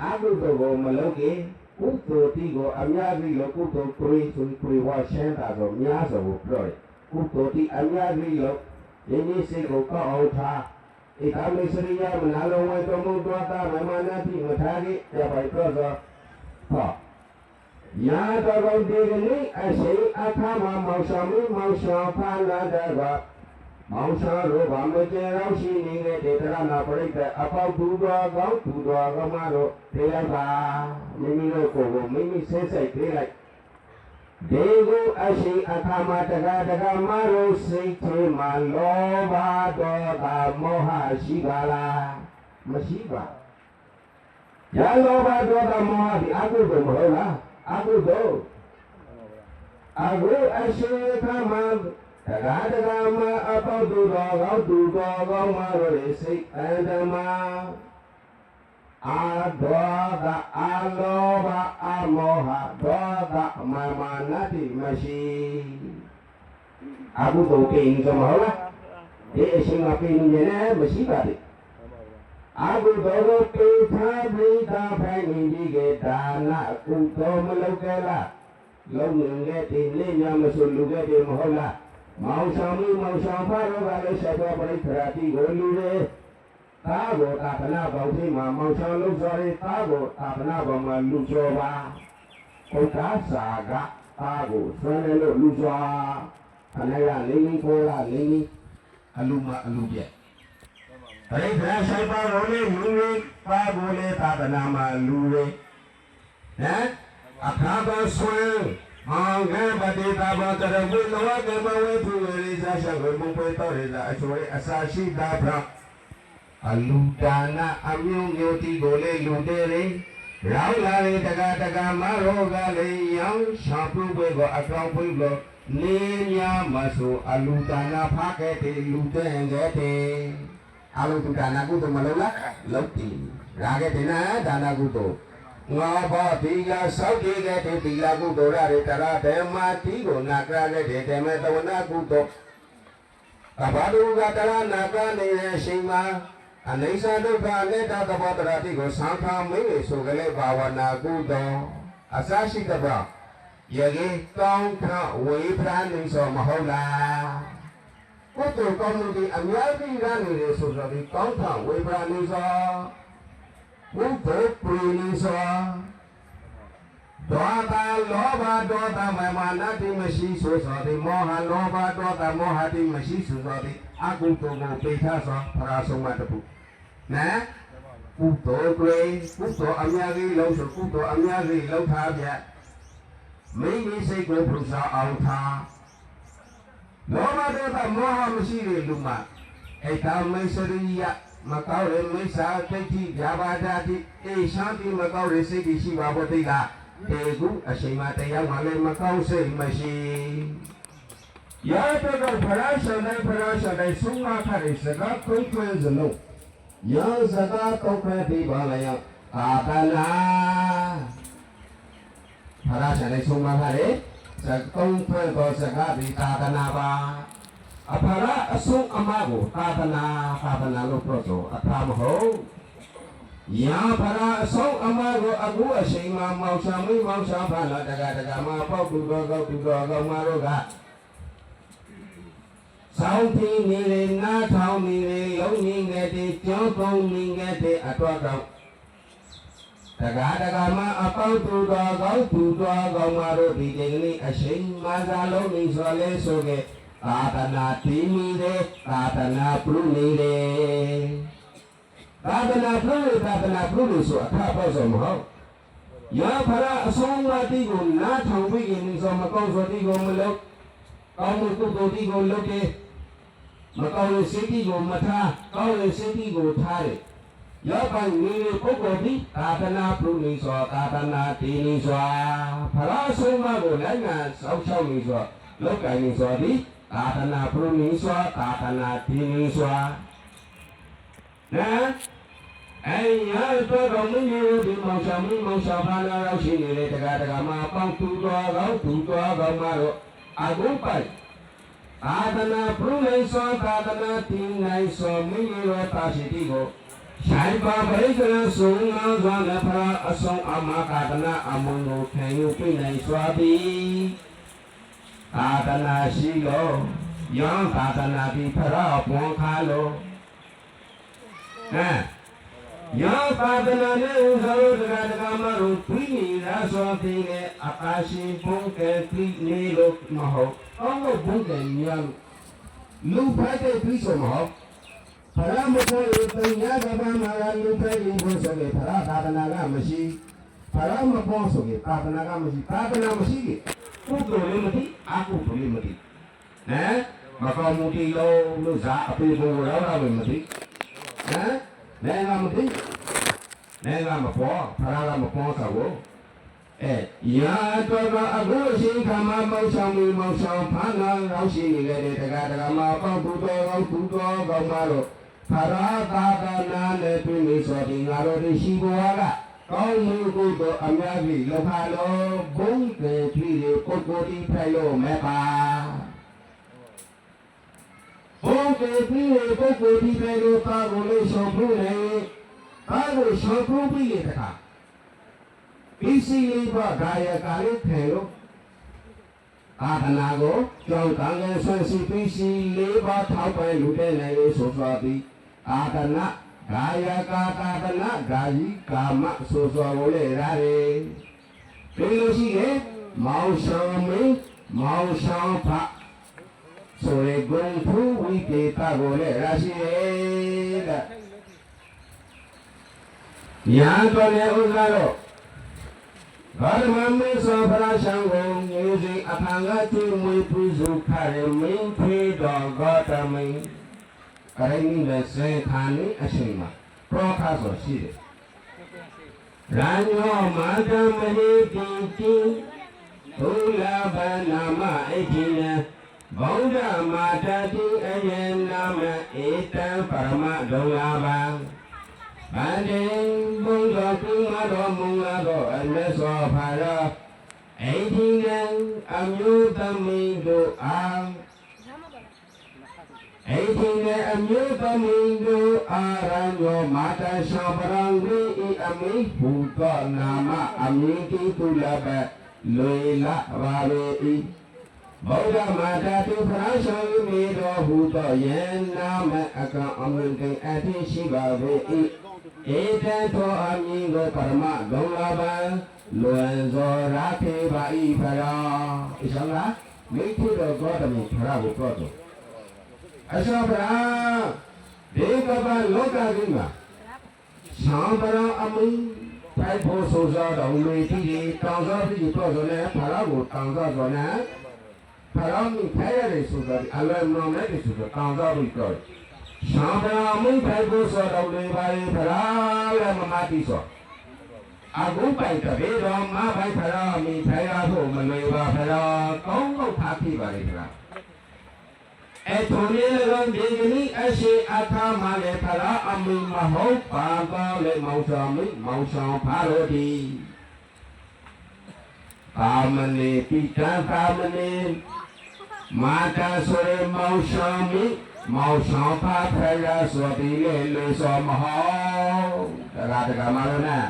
အာကုသိုလ်ကိုမလုပ်ခင်ကုသိုလ်တိကိုအများကြီးလို့ကုသိုလ်ကိုဆိုပြီးဝါရှင်းတာတော့များစွာကိုပြောတယ်ကုသိုလ်တိအများကြီးလို့ယင်းဒီစိတ်ကိုကောက်အောင်ထားဧကမေစရိယမနာလုံးဝတော်မူတော်တာမမနာတိမထားကြီးရပါတော့သောဟောညာတော်ကောင်းဒီကနေ့အရှိအခါမှာမောင်ဆောင်မောင်ဆောင်ဖာလာတဲ့ကမောင်ဆောင်ရောဗမကျေရောက်ရှိနေတဲ့ဒေသနာပရိသတ်အပေါက်သူတော်ကောင်းသူတော်ကောင်းမတို့ပြေးလိုက်ပါမိမိတို့ကိုယ်ကိုမိမိဆဲဆိုင်ပြေးလိုက်ဒီကိုအရှိအခါမှာတရားမတို့စိတ်ထဲမှာလောဘဒေါသမောဟရှိပါလားမရှိပါရလောဘဒေါသမောဟဒီအကုသိုလ်မဟုတ်လားအကုသိုလ်အခုအရှိအခါမှာတရားမအပေါက်သူတော်ကောင်းသူတော်ကောင်းမတို့စိတ်အန္တမအာဒေါသအာလောဘအာမောဟဒေါသမမာနတိမရှိအဘုဒ္ဓကိန်းကမဟုတ်လားဒီအရှင်မကိန်းနေနဲ့မရှိပါဘူးအဘုဒ္ဓကိုပိထားပြီးသားဖိုင်နေကြီးကဒါနကုသိုလ်မလုပ်ကြလားလုံးငယ်တဲ့လေးညမဆိုလူခဲ့တယ်မဟုတ်လားမောင်ဆောင်မောင်ဆောင်ဖာရောကလည်းဆက်တော်ပရိသရာတိကိုလူတယ်သာကိုသာသနာပေါင်းထိမှာမောင်ဆောင်လုံးစော်ရေးသာကိုသာသနာပေါင်းမှာလူကျော်ပါဘုရားစာကသာကိုဆွဲတယ်လို့လူစွာခဏရလေးလေးကိုလာလေးလေးအလူမအလူပြက်ပရိသရာဆိုင်ပါတော်လေးလူတွေပါကိုလေသာသနာမှာလူတွေဟမ်အခါကဆွဲမောင်ငယ်ပတိတာဘောတရဝိလောကမဝေသူရိဇာရှဝေမုပေတော်ရိဇာအချွေအစာရှိတာဖရာအလူဒါနအမျိုးမျိုးတီကိုလေလူတဲ့ရိရောက်လာတဲ့တကမရောကလေရောင်းရှာပုဘွေကိုအကောင်းပွေးလို့နေညာမဆိုအလူဒါနဖားခဲ့တဲ့လူတဲ့ငယ်တဲ့အလူဒါနကုသိုလ်မလုပ်လားလုပ်တယ်ရာခဲ့တဲ့နာဒါနကုသိုလ်ငါဘောဒီလာသောက်ကြည့်တဲ့ဒီလာကုသိုလ်ရတဲ့တရားဓမ္မတိကိုနာကြတဲ့ဓမ္မတဝနာကုသိုလ်အဘာဒုကတရားနာကနေတဲ့အချိန်မှာ အနေစာဒုက္ခအနိတ္တသဘောတရာတိကိုသံဃာမင်းတွေဆိုကြလေဘာဝနာကုသိုလ်အစရှိတပါယေကြီးကောင်းခဝေဖရနေဆိုမဟုတ်လားကုသိုလ်ကောင်းမှုဒီအများကြီးရနေတယ်ဆိုတော့ဒီကောင်းခဝေဖရနေဆိုဘုဒ္ဓပရိနိဆိုဒေါသလောဘဒေါသမမာနတိမရှိဆိုသောဒီမောဟလောဘဒေါသမောဟတိမရှိဆိုသောဒီအကုသိုလ်ကိုပိဋကသောဖရာဆုံးမတပုနော်ကုသိုလ်တွေကုသိုလ်အများကြီးလုံးဆိုကုသိုလ်အများကြီးလုံးထားပြမိမိစိတ်ကိုပူဇော်အောင်ထားလောဘဒေါသမောဟမရှိတဲ့လူမှာအိတ်တမိတ်စရိယမကောင်းတဲ့မိစ္ဆာဒိဋ္ဌိဗျာပါဒတိအေရှမ်းတိမကောင်းတဲ့စိတ်ရှိပါဘုသိလားတေကုအချိန်မှတရားမှလည်းမကောင်းစိတ်မရှိရတော့ဖရာရှန်တိုင်းဆုံးမခတဲ့စကားကုန်းသွင်းစလုံးရောစကားကုန်းခွဲပြီးပါလေအာတနာဖရာရှန်တိုင်းဆုံးမခတဲ့စကုန်းသွင်းသောစကားပြီးအာတနာပါအဖရာအဆုံးအမကိုအာတနာလို့ပြောတော့အထာမဟုတ်ယာဖရာအဆုံးအမကိုအခုအချိန်မှာမောင်ချမင်းမောင်ချဖလာတကမှာပေါက်တူတော်ကောက်တူတော်ကောက်မတို့ကစောင်းထင်းနေလေနားထောင်နေလေလုံးငင်းငယ်တဲ့ကြောင်းကုန်းငင်းငယ်တဲ့အတော့ကောက်တကမှာအပေါက်တူတော်ကောက်တူတော်ကောက်မတို့ဒီကနေ့အချိန်မှာသာလုံးနေဆိုလဲဆိုခဲ့အာတနာတိမိတဲ့အာတနာပြုနေတယ်သာသနာပြုလို့ဆိုအခါပေါ့ဆိုမဟုတ်ရဖရာအဆုံးအမတိကိုနားထောင်ပြီးရင်ဆိုမကောင်းဆိုတိကိုမလုပ်ကောင်းမှုကုသိုလ်တိကိုလုပ်တယ်မကောင်းတဲ့စိတ်တိကိုမထားကောင်းတဲ့စိတ်တိကိုထားတယ်ရပိုင်နေပုဂ္ဂိုလ်ဒီသာသနာပြုနေဆိုသာသနာတည်နေဆိုဖရာအဆုံးအမကိုလည်းငါစောက်ချောက်နေဆိုလောက်ကင်နေဆိုဒီသာသနာပြုနေဆိုသာသနာတည်နေဆိုနော်အဲ့ရတော့ကောင်းနေဒီမောင်ချမင်းမောင်ချဖာနာရောက်ရှိနေတဲ့တကမှာပေါင်းတူတော်ကောင်းမတော့အခုပိုက်သာသနာပြုနေသောသာသနာတည်နိုင်သောမိမိတို့တာရှိတိကိုဆိုင်ပါပရိက္ခရဆုံးငါးစွာနဲ့ဖရာအဆုံးအမသာသနာအမုံကိုခံယူပြနိုင်စွာသည်သာသနာရှိလို့ယောသာသနာတိဖရာပွန်ခါလို့ယောသာသနာနဲ့ဥစ္စာတို့တကမတို့ပြီးနေတာဆိုပြီးနဲ့အကာရှိဘုံကဲပြီးနေလို့မဟုတ်အောင်းဘုံကဲညာလူဖိုက်တဲ့ပြီးဆိုမဟုတ်ဖရာမပေါ်လို့တင်ရကဘာမှာလူဖိုက်ရင်ဘုဆိုလေဖရာသာသနာကမရှိဖရာမပေါ်ဆိုရင်သာသနာကမရှိသာသနာမရှိကုသိုလ်လည်းမသိအကုသိုလ်လည်းမသိနော်မကောင်းမှုတိလို့ဇာအပေပေါ်တော့လည်းမသိနော်နိုင်ငံမသိနိုင်ငံမပေါ်ဖရာကမပေါ်သဘောရာတော်အခုအချိန်ခါမှာမောင်ဆောင်ဖာနာရောက်ရှိနေတဲ့တကမှာပေါက်တူတော်ကောင်းမတို့ဖရာသာသနာနဲ့တွေ့နေဆိုပြီးငါတို့ရှိဘဝကကောင်းမှုကိုတော့အများကြီးလောက်ပါလို့ဘုံကေပြည်ကိုကိုတီဖိုင်လို့မဲ့ပါဘုံကေပြည်ကိုကိုတီဖိုင်လို့ပါကိုလို့ဆောင်ဖို့လေပါကိုဆောင်ဖို့ပြီးတဲ့အခါပိစီလေးပါဒါရကာလေးထဲလို့အာသနာကိုကြောင့်တန်ငယ်ဆွေစီပိစီလေးပါထောက်ပဲလူတဲ့နေလို့ဆိုသွားပြီးအာသနာကာယကာသာသနာကာယီကာမဆိုစွာကိုလေရတယ်ဒီလိုရှိရင်မောင်ဆောင်မင်းမောင်ဆောင်ဖဆိုရဂုံဖူဝိတေတာကိုလေရရှိတဲ့ညာတော်ရဲ့ဥစ္စာတော့ဘာမမေသောဖရာရှံကိုငြိစီအဖန်ကတိမွေပုစုခရမင်းဖေတော်ဂေါတမင်းကရိမိနဲ့စေခါနေအချိန်မှာပရောခါဆိုရှိတယ်။ရန်ယောမာတမဟိတိတိဘုလာဗနာမအတိနဗုဒ္ဓမာတတိအယေနာမဧတံပရမဒုလာဘံဗန္တိဘုရားကုမတော်မူလာသောအမေသောဖာရာအိတိနံအမျိုးသမီးတို့အား အိဒီနဲ့အမျိုးသမီးတို့အာရံယောမာတရှောပရံဝိဤအမိဘူသောနာမအမည်တိတုလဘလွေလာပါပေ၏ဗုဒ္ဓမာတာတုဖရာရှောမီတော်ဟူသောယန္နာမအကံအမွန်ကိအတိရှိပါပေ၏ဧတံသောအမည်ကိုပရမဂုံလာပံလွန်စောရခေပါ၏ဖရာဣသံဃာမိထုတော်ဂေါတမီဖရာကိုပြောတော်အသောဖရာဒေကပလောကကြီးမှာသံပရံအမည်ထိုက်ဖို့ဆိုစားတော်မူသည်တောင်သောပြီးတော့ဆိုလည်းဖရာကိုတောင်သောဆိုနေဖရာမိထိုက်ရတဲ့ဆိုတော့အလွယ်မောင်တဲ့ဆိုတော့တောင်သောပြီးတော့သံပရံအမည်ထိုက်ဖို့ဆိုတော်လေပါလေဖရာလည်းမမတိဆိုအခုပိုင်တပေတော်မပိုင်ဖရာမိထိုက်ရဖို့မလွယ်ပါဖရာကောင်းကောင်းထားပြပါလေဖရာအထုံးလေးလုံးဒီကနေ့အရှိအခါမှလည်းဖရာအမည်မဟုတ်ပါတော့လေမောင်ဆောင်မိမောင်ဆောင်ဖာလို့ဒီကာမနေပိတံကာမနေမာတာဆိုရမောင်ဆောင်မိမောင်ဆောင်ဖာဖရာဆိုဒီလေလူစောမဟုတ်တကားမလို့နဲ့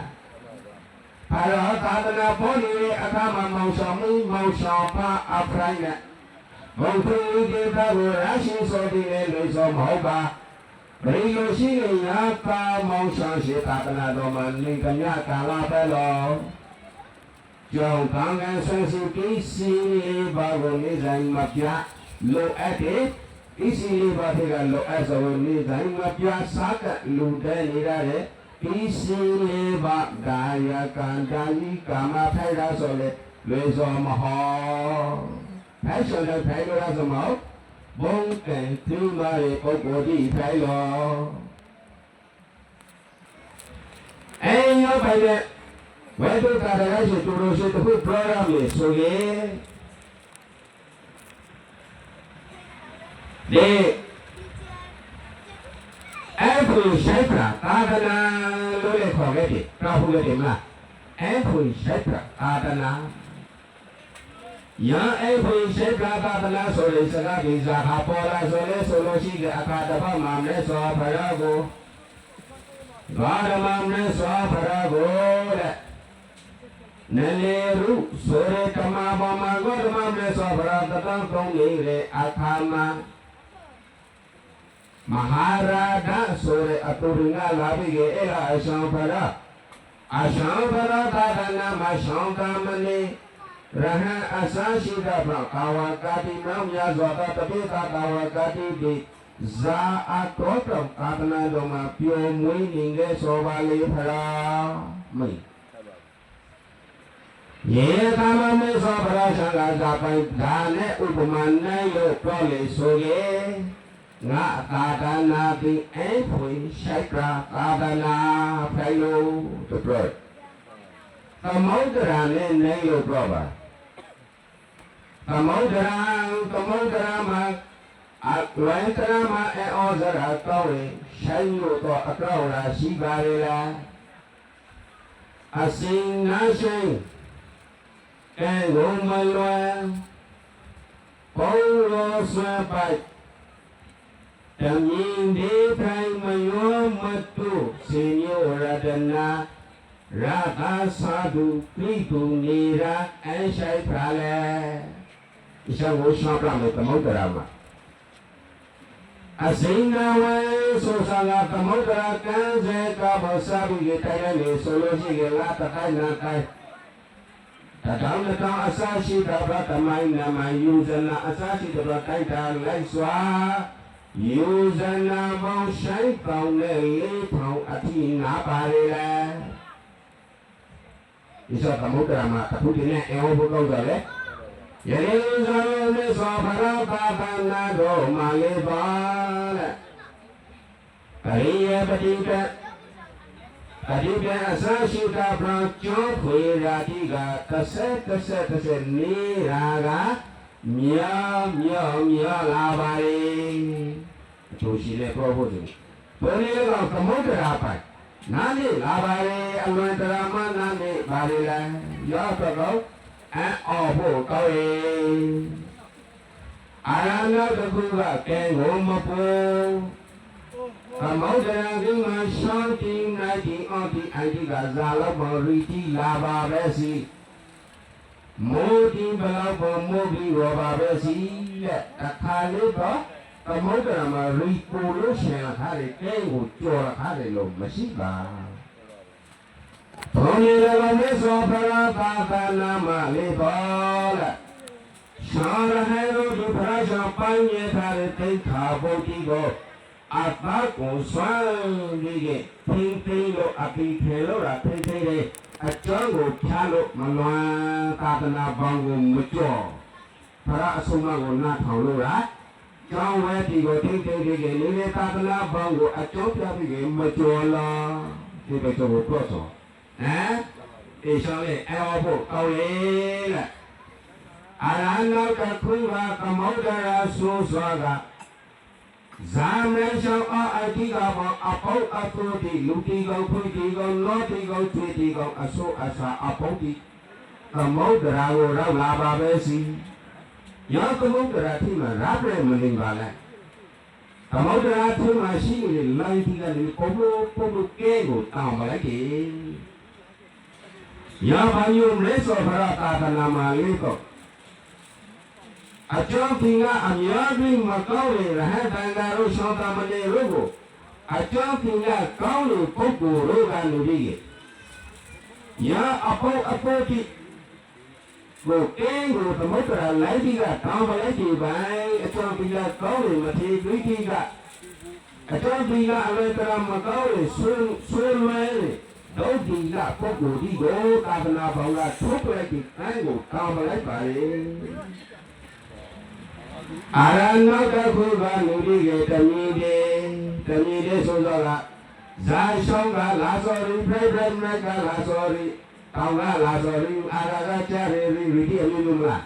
ဖရာသာသနာပေါ်နေအခါမှမောင်ဆောင်မိမောင်ဆောင်ဖာအဖရိုင်းနဲ့ဘုံသူဒေသကိုရရှိစောတည်တဲ့လူစောမဟုတ်ပါဘယ်လိုရှိနေရပါမောင်ဆောင်ရှိသာသနာတော်မှာနေကြမြကာလပဲလို့ကြောင့်ကံကံဆွေစုကိစီဘာကိုနေဆိုင်မပြလိုအပ်တဲ့ကိစီဘာတွေကလိုအပ်ဆိုနေဆိုင်မပြစားကလူတဲ့နေရတဲ့ကိစီဘာဒါယကံဒါယီကာမဖိုင်ရာဆိုလေလူစောမဟုတ်ဖဲဆိုတဲ့ဖဲလိုရစမောဘုံကံသူမာရဲ့ပုဂ္ဂိုလ်ဒီဖဲလောအဲရောပိုင်တဲ့ဝေဒုကာရရှိတူလို့ရှိတဲ့ခု program လေးဆိုရင်ဒီအခုရှိုက်တာသာသနာလို့လည်းခေါ်ခဲ့တယ်တောက်ဟုတ်တယ်မလားအခုရှိုက်တာသာသနာယာအခုရှိုက်တာသာသနာဆိုရင်စကားကြီးစားဟာပေါ်လာဆိုလဲဆိုလို့ရှိတဲ့အခါတစ်ပတ်မှလည်းဆိုဖရာကိုဘာဓမ္မနဲ့ဆိုဖရာကိုတဲ့နလေရုဆိုရကမဘာမဂေါဓမ္မနဲ့ဆိုဖရာတတန်ကောင်းနေတဲ့အခါမှာမဟာရာဒဆိုရအတူရင်းလာပြီးရဲ့အဲ့ဒါအရှံဖရာသာသနာမှာရှောင်းကမနေရဟန်းအစရှိတဲ့ကာဝကာတိမောင်များစွာသောတပိသာကာဝကာတိဒီဇာအတော်တော်သာသနာတော်မှာပျော်မွေးနေတဲ့ဆိုပါလေဖရာမိယေကာမမေသောဖရာဆံဃာဇာပိုင်ဒါနဲ့ဥပမာနဲ့လို့ပြောလေဆိုရင်ငါသာသနာတိအဖွေရှိုက်တာသာသနာဖိုင်လို့ပြောသမုဒ္ဒရာနဲ့နေလို့ပြောပါသမုဒ္ဒရာမှာအဝိတရမအောဇရာတောင်းဆိုင်လို့တော့အကောရာရှိပါလေလားအစင်နာရှင်ကဲဂုံမလွယ်ဘောရောဆွဲပိုက်တမင်းဒီထိုင်မယောမတုစေညောရတနာရတာသာဓုပိတုနေရာအဆိုင်ဖာလေအရှောင်းရှောင်းပြမယ်သမုဒ္ဒရာမှာအစိန်နာဝေဆိုဆာလာသမုဒ္ဒရာကံစေကဘောစာဘိရဲ့တိုင်းနေဆိုလို့ရှိရင်လာတခိုင်နာတိုင်းတထောင်တောင်အစရှိတဲ့ဗတမိုင်းနာမယူဇနာအစရှိတဲ့တိုက်တာလိုက်စွာယူဇနာပေါင်းဆိုင်ပေါင်းနဲ့လေးထောင်အထိနာပါလေလေဒီဆိုသမုဒ္ဒရာမှာအခုဒီနေ့အေဝဘုကောက်တယ်လေယေရုဇလင်နဲ့ဆိုဖရာသာသနာတော်မှာလေးပါတဲ့ပရိယပတိကအစရှိတာပရကျော်ခွေရာတိကတစ်နေရာကမြေလာပါလေသူရှိတဲ့ဘောဖို့သူဘယ်လိုလဲသမုဒ္ဒရာပိုင်နားလေးလာပါလေအလွန်တရာမနားလေးပါလေလားရောတော့အော်ဖို့ကောင်းရဲ့ အာရဏတခုကကဲကိုမပူသမုဒ္ဒရာကမှရှောင်းတီနိုင်တီအော်တီအိုင်တီကဇာလောက်ပေါ်ရီတီလာပါပဲစီမိုးတီဘလောက်ပေါ်မိုးပြီးရောပါပဲစီလက်အခါလေးတော့သမုဒ္ဒရာမှာရီပူလို့ရှင်ထားတဲ့ကဲကိုကြော်ထားတယ်လို့မရှိပါဘုံရည်လည်းမစောဖရာသာသနာမလေးပေါ်လက်ရှာရဟဲတို့ဒီဖရာရှာပိုင်းရထားတဲ့တိခါဘုတ်ကြီးကိုအပါကိုဆွမ်းပြီးကဖိဖိလို့အပိခေလို့ရဖိဖိလေအကျောင်းကိုဖြားလို့မလွန်သာသနာပေါင်းကိုမကြော့ဖရာအဆုံးမကိုနားထောင်လို့ရကျောင်းဝဲဒီကိုထိထိလေးလေးသာသနာပေါင်းကိုအကျော်ပြပြီးမကြော်လားဒီပဲတော့တော့ဆိုအေးရှောင်းလေအော်ဖို့ကောင်းလေတဲ့အာရဏကခုကသမုဒ္ဒရာဆိုစွာကဇာမေရှောင်းအတိကဘောအပေါအတိုတိလူတီကောင်ဖွေတီကောင်လောတီကောင်ချွေတီကောင်အဆိုးအစာအပေါတိသမုဒ္ဒရာကိုရောက်လာပါပဲစီယောသမုဒ္ဒရာထိမှရပြည့်မနေပါနဲ့သမုဒ္ဒရာထိမှရှိနေတဲ့လိုင်းတီကလေပုံလို့ကဲကိုတောင်းပါလိုက်တယ်ယောဘာယုမေသောဖရတာသနာမလေးကိုအကျောင်းတင်ကအများကြီးမကောင်းလေရဟန်းတန်ဃာတို့ရှောင်းတာမနေလို့ကိုအကျောင်းတင်ကကောင်းလို့ပုဂ္ဂိုလ်တို့ကနေပြီးရာအဖို့တိကိုကင်းကိုသမုဒ္ဒရာလိုက်ပြီးကတောင်းပလိုက်ကြပိုင်းအကျောင်းတင်ကကောင်းလို့မထေဒိဋ္ဌိကအကျောင်းတင်ကအလွယ်တရာမကောင်းလေဆွေးလွဲလေဒုတိယပုဂ္ဂိုလ်ဒီကိုသာသနာပေါင်းကထုတ်ပလိုက်ပြီးတိုင်းကိုတောင်းပလိုက်ပါလေအာရဏတခုကလူကြီးရဲ့တမီတဲ့ဆိုတော့ကဇာရှောင်းကလာစောရီပြိပြမကလာစောရီတောင်းကလာစောရီအာရကကြရီရီဒီအမျိုးမျိုးလား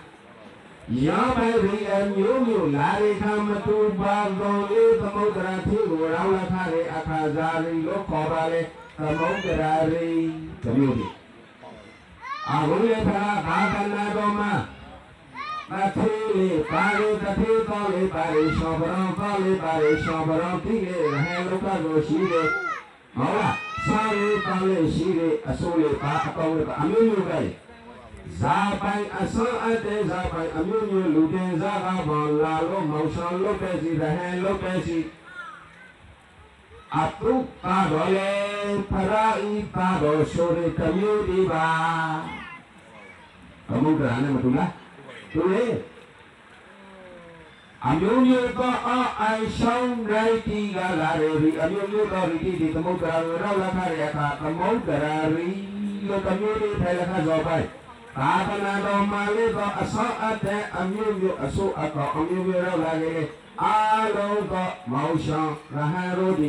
ယောဘရီအမျိုးလာရီခမတူပါတော်လေးသမုဒ္ဒရာထိကိုရောင်းလာထားတဲ့အခါဇာရီလို့ခေါ်ပါလေသမုဒ္ဒရာရီတမျိုးဒီအာဘုရားဘာသာနာတော်မှာတထေးလေပါရီတထေးကောလေပါရီရှောဘရောကောလေပါရီရှောဘရောတိလေဟဲလောကကိုရှိတယ်ဟုတ်လားစာရီပါလေရှိတယ်အစိုးလေပါအကောင်းလေပါအမျိုးမျိုးပဲဇာပိုင်အစွမ်းအတဲဇာပိုင်အမျိုးမျိုးလူတင်ဇာကဘောလာလို့မောင်ဆောင်လို့ပဲစီဟဲလို့ပဲစီအတုပါတော်လေဖရာဤပါတော်ဆိုရတမျိုးဒီပါအမှုကရနဲ့မတူလားသူလေအမျိုးမျိုးသောအိုင်ဆောင်ရိုက်တီကလာရပြီအမျိုးမျိုးသောရီတီသမုဒ္ဒရာကိုရောက်လာတဲ့အခါသမုဒ္ဒရာရီလို့တမျိုးလေးထိုင်လာသောပိုင်းသာသနာတော်မှာလေးသောအစောအတဲ့အမျိုးမျိုးအစိုးအကောင်အမျိုးမျိုးရောက်လာခဲ့အာလုံးသောမောင်ရှောင်းရဟန်းတို့ဒီ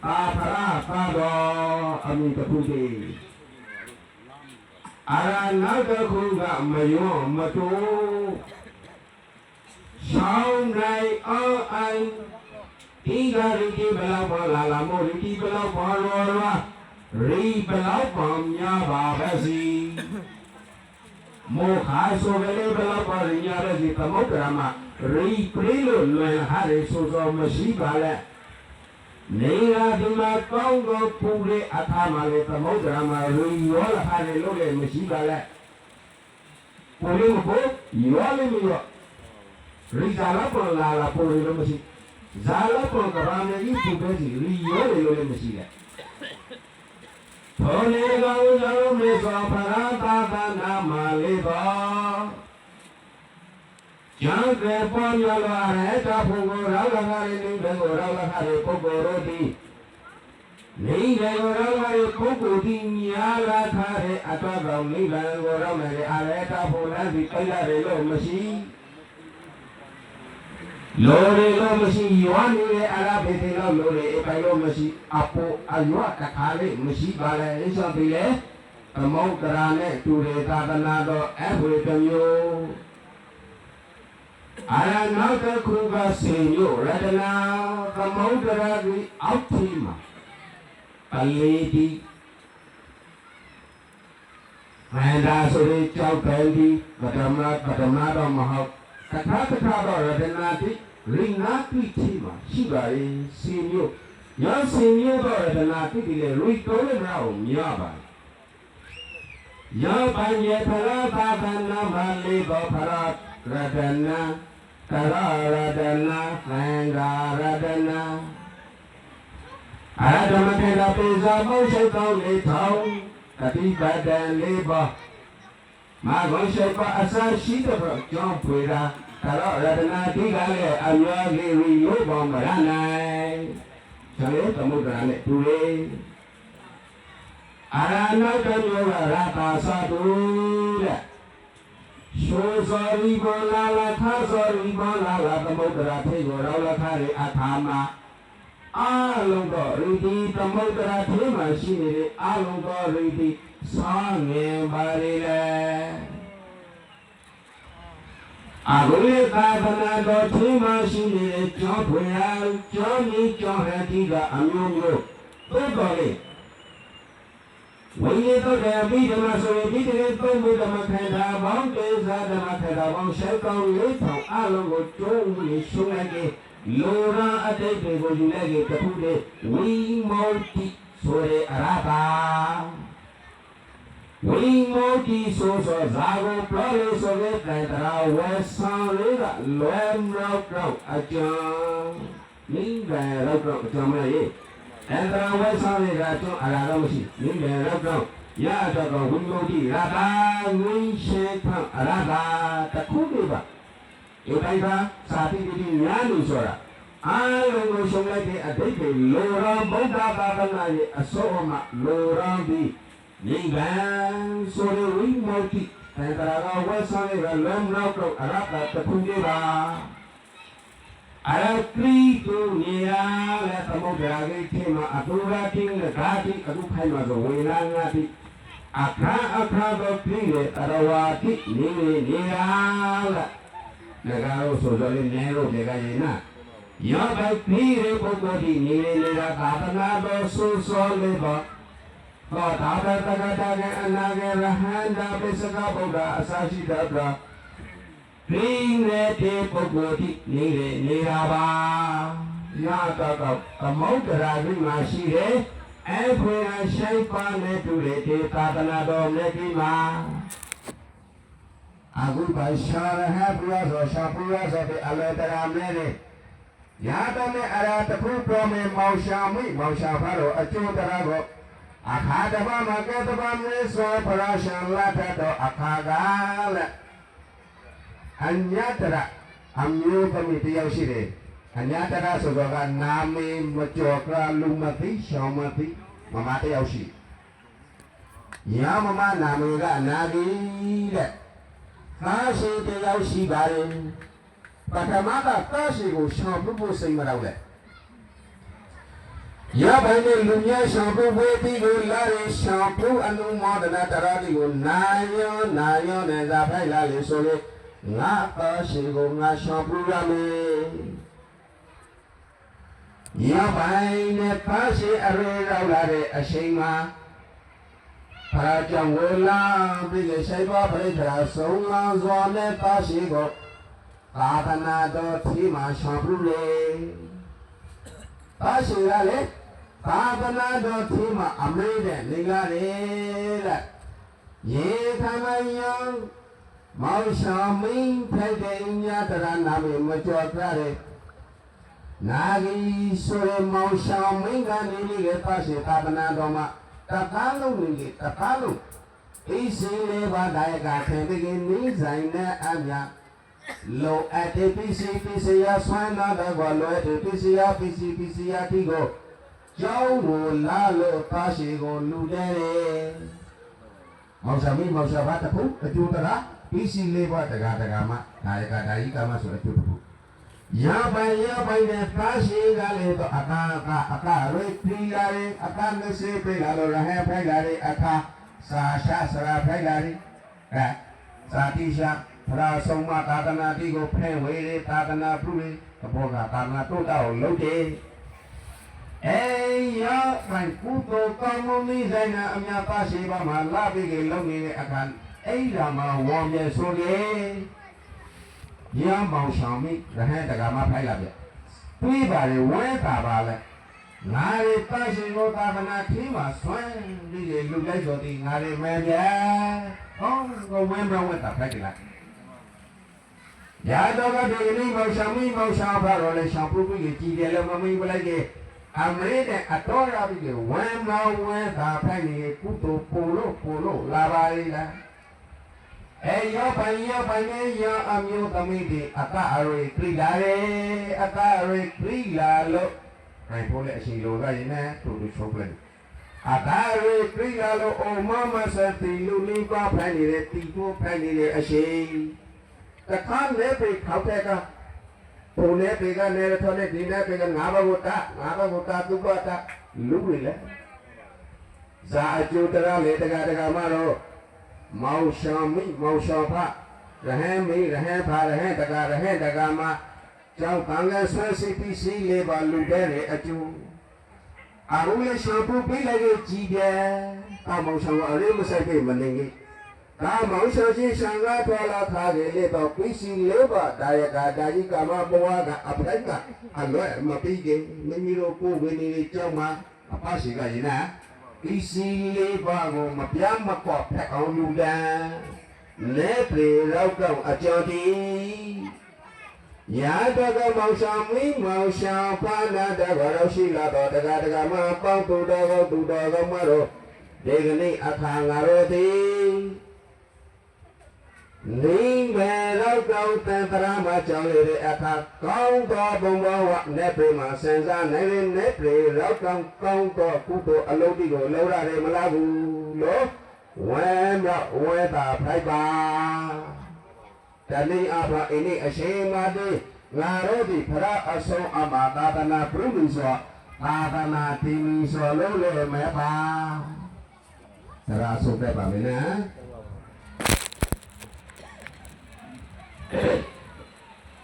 အာဖရာသာတော်အမိတခုတည်းအာရဏတခုကမယောမတူရှောင်းနိုင်အောင်အိုင်ဒီကရီဒီဘလောက်ပေါ်လာမို့ရီဒီဘလောက်ပေါ်လောရီဘလောက်ပေါ်များပါပဲစီမောခါဆိုလေဘလောက်ပေါ်ရရတဲ့ဒီသမုဒ္ဒရာမှာရီပရိလို့လွယ်ဟာရဆိုဆိုမရှိပါနဲ့နေရာဒီမှာကောင်းသောပူတဲ့အထာမှာလေသမုဒ္ဒရာမှာရီရောလာဟာရလို့လည်းမရှိပါနဲ့ပူလို့ဘို့ရောလည်းမရောရီဇာလာပေါ်လာပူလို့မရှိဇာလာပေါ်ကဘာနေကြီးပူပဲစီရီရောလည်းမရှိနဲ့ဘောနေကောင်းရောမေသောဖရာသာသနာမလေးသောကျမ်းကေပေါ်ရလာတဲ့တာဖို့ကိုရောက်လာတဲ့လူတွေကိုရောက်လာတဲ့ပုဂ္ဂိုလ်တို့သည်နေရေကိုရောက်လာတဲ့ပုဂ္ဂိုလ်သည်ညာလာထားတဲ့အတော်ကောင်နိဗ္ဗာန်ကိုရောက်လာတဲ့အာရတာဖို့လည်းဒီပြရတယ်လို့မရှိလိုရီလို့မရှိယောနေရဲ့အရာဘေးလို့လိုရီအပိုင်လို့မရှိအပိုအယောတခါလေးမရှိပါလေအစ္စပိလေသမုဒ္ဒရာနဲ့တူရသာသနာတော်အဘွေတမျိုးအာရဏတခုကစေညိုရတနာသမုဒ္ဒရာကြီးအောက်ထီမှာအလေးဒီရန္တာဆိုရင်ကြောက်တယ်ဒီပထမတော့မဟုတ် Kata kata radana di ringa piti ma shibari sinyo. Yang sinyo radana di le rui tole rao nyaba. Yang banyak para padana mali para radana kara radana hanga radana. Ada makna peza mau syaitan le tau kati badan leba. Magon syaitan asal syida berjom pera. Kalau radana tiga le amya le riyo bombaranai. Jangan kamu berani tule. Arana kanyo rata satu. Sorry bola la sorry bola la kamu berani gorau la kare atama. Along the ready kamu berani masih along the ready sange barile. Agule kadana do thima shine chopya choni chohati ga amyo to dole Waye to da bi dama so bi de to mu dama khada bang de za dama khada bang shai kaung le thau along go chong ni shunga ke lora ate de go jule ke tapu de wi moti sore arata Wing Moti so Zago Play so that I was sorry that Lam Rock a John Ninga Rock Jamay and I was sorry that Aramosi Ninga Rock Yatago Wing Moti Rata Wing Shake Arada Takuba Yotaiba Sati Yanu Sora I don't know so like a day Lora Boga Babanai a Soma Lora B Ningan sore wing multi, and I was on a long route of Arapa Tapundeva. I have 3 to near let the Mogari came a Tura King, the Gati, a Lukama, the Winangati, Akra of Pile, Arawati, Nila, Nagaro, so the narrow, the Gayana. Yoga Pire, Bogodi, Nila, Katanado, so solid. Tata Tagadaga Anaga Rahanda Pesaka Boga Asashi Dabra Ring Rete Pogoti Nire Niraba Yataka Kamotara Rimashire and when I shape on it to Rete Tatanado Netima Aguba Shara Hapuras or Shapuras of the Alatara Mene Yatame Arata Pupome Maushami Maushaparo Achutarago Akadaba Magadaba Meso Parashan Latato Akagala Anyatara Amyu Committee Yoshide Anyatara Sogoga Nami Machokra Lumati Shomati Mamati Yoshi Yamama Namiga Nagi Tashi de Yoshi Bari Patamata Tashi go Shampu Simaraule Ya bani lunya shampoo weti go lari shampoo anu modana taradi go nayo ne zapai lali sole ngapa shigo nga shampoo lami Ya bani pasi are raulare ashima para jangwela bige shaiba pare jara songa zone pasi go katana do thima shampoo le pasi lale Padana do thima amrede nigare ye thamayang maushamin phede inyatara nami machotrare nagi sore maushamin gani ge pase padana do ma takalu ni takalu isile ba dai ga thede ge ni zaina amya lo ate pc ya swana da go lo ate pc ya tigo Jau lalu pasi go ludere. Mausami mausaba tapu kejutara isi lewa daga naika kama sudah cukup. Ya bai ne pasi gale to aka roi prilare aka nese prilalo rahe prilare aka sa sara prilare satisha pra soma tatana tigo phe tatana prule kapoga tatana to dao lote ya phải puto comuni zaina amya pasi ba ma labi ge longi akan là mà wom ye so ge Yang mau Xiaomi, rahan daga ma phai la bia. Tui ba le wen ta ba le. Nga le ta shin go ta bana thi ma swan di le lu lai so ti nga le me bia. Oh, go wen bra wen ta phai ti la. Ya do ga de ni mau Xiaomi mau Xiao ba ro le Xiao pu pu ge ji de le ma mi ba lai ge. Amre de atora bi ge wen ma wen ta phai ni ku to polo la ba la. Yo banye yo amyo tamidi ata are krigare ata are krigalo ai pole si lo ga ina to do chocolate ata are krigalo o mama sa ti lu ni ba phai ni le ti ko phai ni le a shi ta khan le pe khau te ka po le pe ga le tho le di le pe ga nga ba go ta tu ba ta lu ri le za a ju ta le ta ga ma ro Mau Xiaomi, mau Xiaopa, rahan mi, rahan pha, rahan daga ma, chao kanga swa CPC le ba lu de le achu. Aru le shampoo pi lage chi de, ta mau Xiao are ma sai pe manenge. Ta mau Xiao ji sanga twa la kha ge le ba pi si le ba da ya ga da ji ka ma bwa ga aphai ga, a lo ma pi ge, mi mi ro ko we ni chao ma, a pa si ga ina. Isi le ba go ma pya ma ko phe au lu da le pre rau kau a cho ti ya da ga mau sa mi mau sa pa na da ga rau si la do da ga ma pang tu da ga ma ro de ga ni a tha nga ro ti ni me rau kau tan tra ma chao le de a tha kong do bong bo wa ne pre ma san sa nai le ne pre rau kong do ku do a lo ti go lo ra de ma la bu lo wen ta phai ba ta ni a ba ini a she ma de nga ro di phra a so a ma ta ta na pru mi so ta ta na ti mi so lo le me ba ra so pe ba me na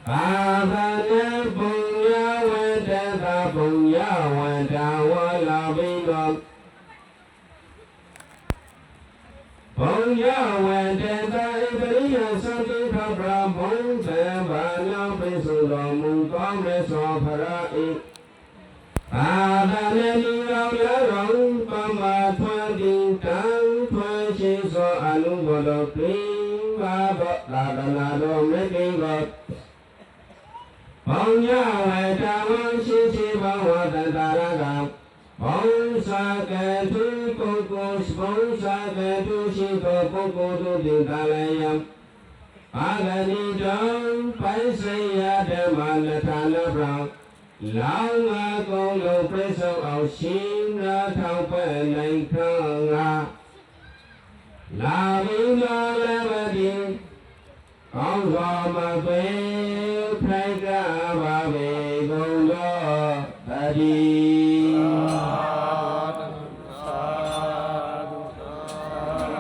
Adanya punya wenda punya wenda wala bingung punya wenda iberiya satu kabra pun sebana besulo mungkong beso perai Adanya liau larang pama tuan dintang tuan shiso anu bodoh Baba la la do me bingo Bong ya wai ta wang shi shi bong wa ta ta ra ga Bong sa ke tu ko bong sa ke tu shi ko tu din ta la yam Aga ni dong pai se ya de ma la ta la bra Lao nga ko lo pre so ao xin na thao pe nai ka nga La vida la vadi Ông gió mà về Thay cả bà về Gông gió ta đi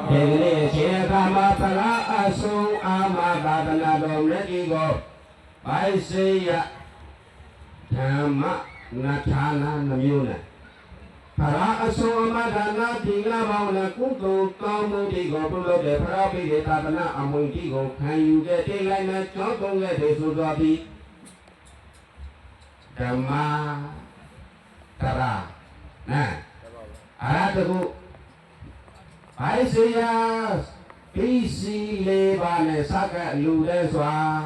Thế lệ chế ta mà ta la a su a ma ta ta na đồm nét đi gò Bái sĩ ya Thà mạ na thà na nằm yêu này Phara aso amadana tingla mauna kutu kamu tigo pulo de phara pi de tatana amui tigo khayu de te lai na cho tong le de su do bi dhamma tara na ara tu ai se ya pi si le ba ne sa ka lu de swa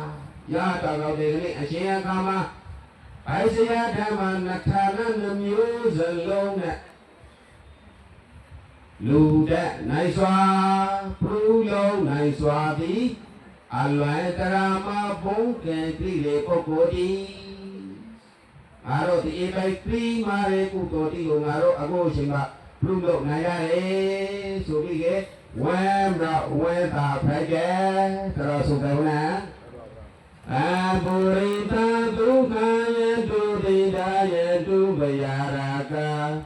ya ta ga de ni a shin ka ma Ai se ya dhamma na thana na myu zan long na Lu de nai swa pru lo nai swa ti a lwai tara ma bong ke ti le ko ko ti aro ti e bai pri ma re ku ko ti ko ngaro ago shin ba pru lo nai ya e so bi ke wen ra wen ta phai ke tara so ka na Aburita duka yentu tidak yentu bayaraka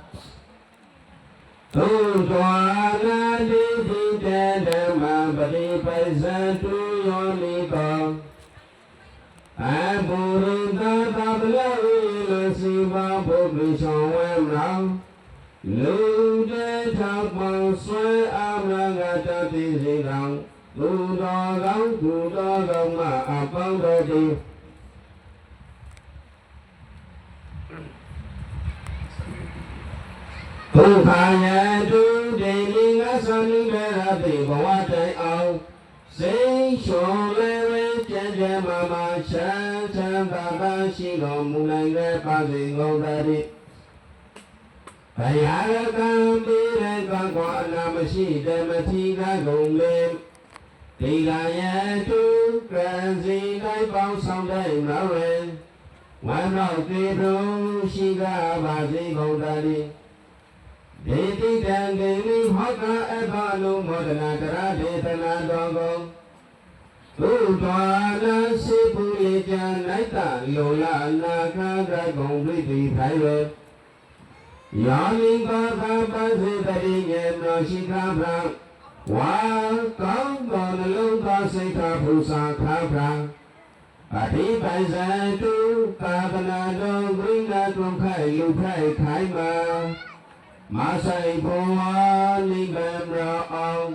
Tujuana di tidak memberi pesa tu yoniko Aburita tabla ilasiba publik sawemrang Lude tak mangsai amraga jati sidang သူတော်ကောင်းသူတော်ကောင်းမှအပေါင်းတော်ဒီဘုရားရဲ့သူဒီလင်းငါဆောင်နေရတဲ့ဘဝတိုင်အောင်စိတ်ရှော်လေးဝဲကြံကြံမာချမ်းချမ်းသာသာရှိတော်မူနိုင်တဲ့ပါစေကုန်သတည်းဘုရားကံပေးတဲ့ကံကွာနာမရှိတဲ့မထီကကုန်လေဒီကရဲ့သူကံစီတိုင်းပေါင်းဆောင်တဲ့ငါဝဲဝမ်းတော်ပြေတော်ရှိကပါစေကုန်သတည်းဒေတိတံဒေဝိဟောကအဘလုံးမောဒနာတရာဒေသနာတော်ကုန်သုတော်နာစေပုရိကျနိုင်တလောလနာခါကဂုံပြိတိထိုင်ဝေယာလိဘာသာပစေတရိညေနောရှိခါဗံဝါကောင်းတော်နှလုံးသားစိတ်ထားပူဇာခါဗံအဓိပ္ပဇံတုသာသနာတော်ဝိညာဉ်တွန်ခိုင်လူခိုင်ခိုင်မာမဆိုင်ဘောနိဗ္ဗာန်အောင်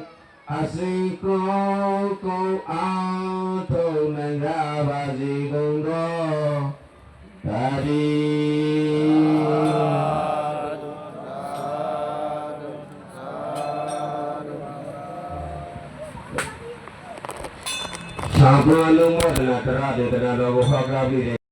အစိကိုကိုအားထုတ်နိုင်ကြပါစေကုန်သောဒါဒီသာဘလုံးမောဒနာတရဒေသနာတော်ကိုဟောကြားပြီး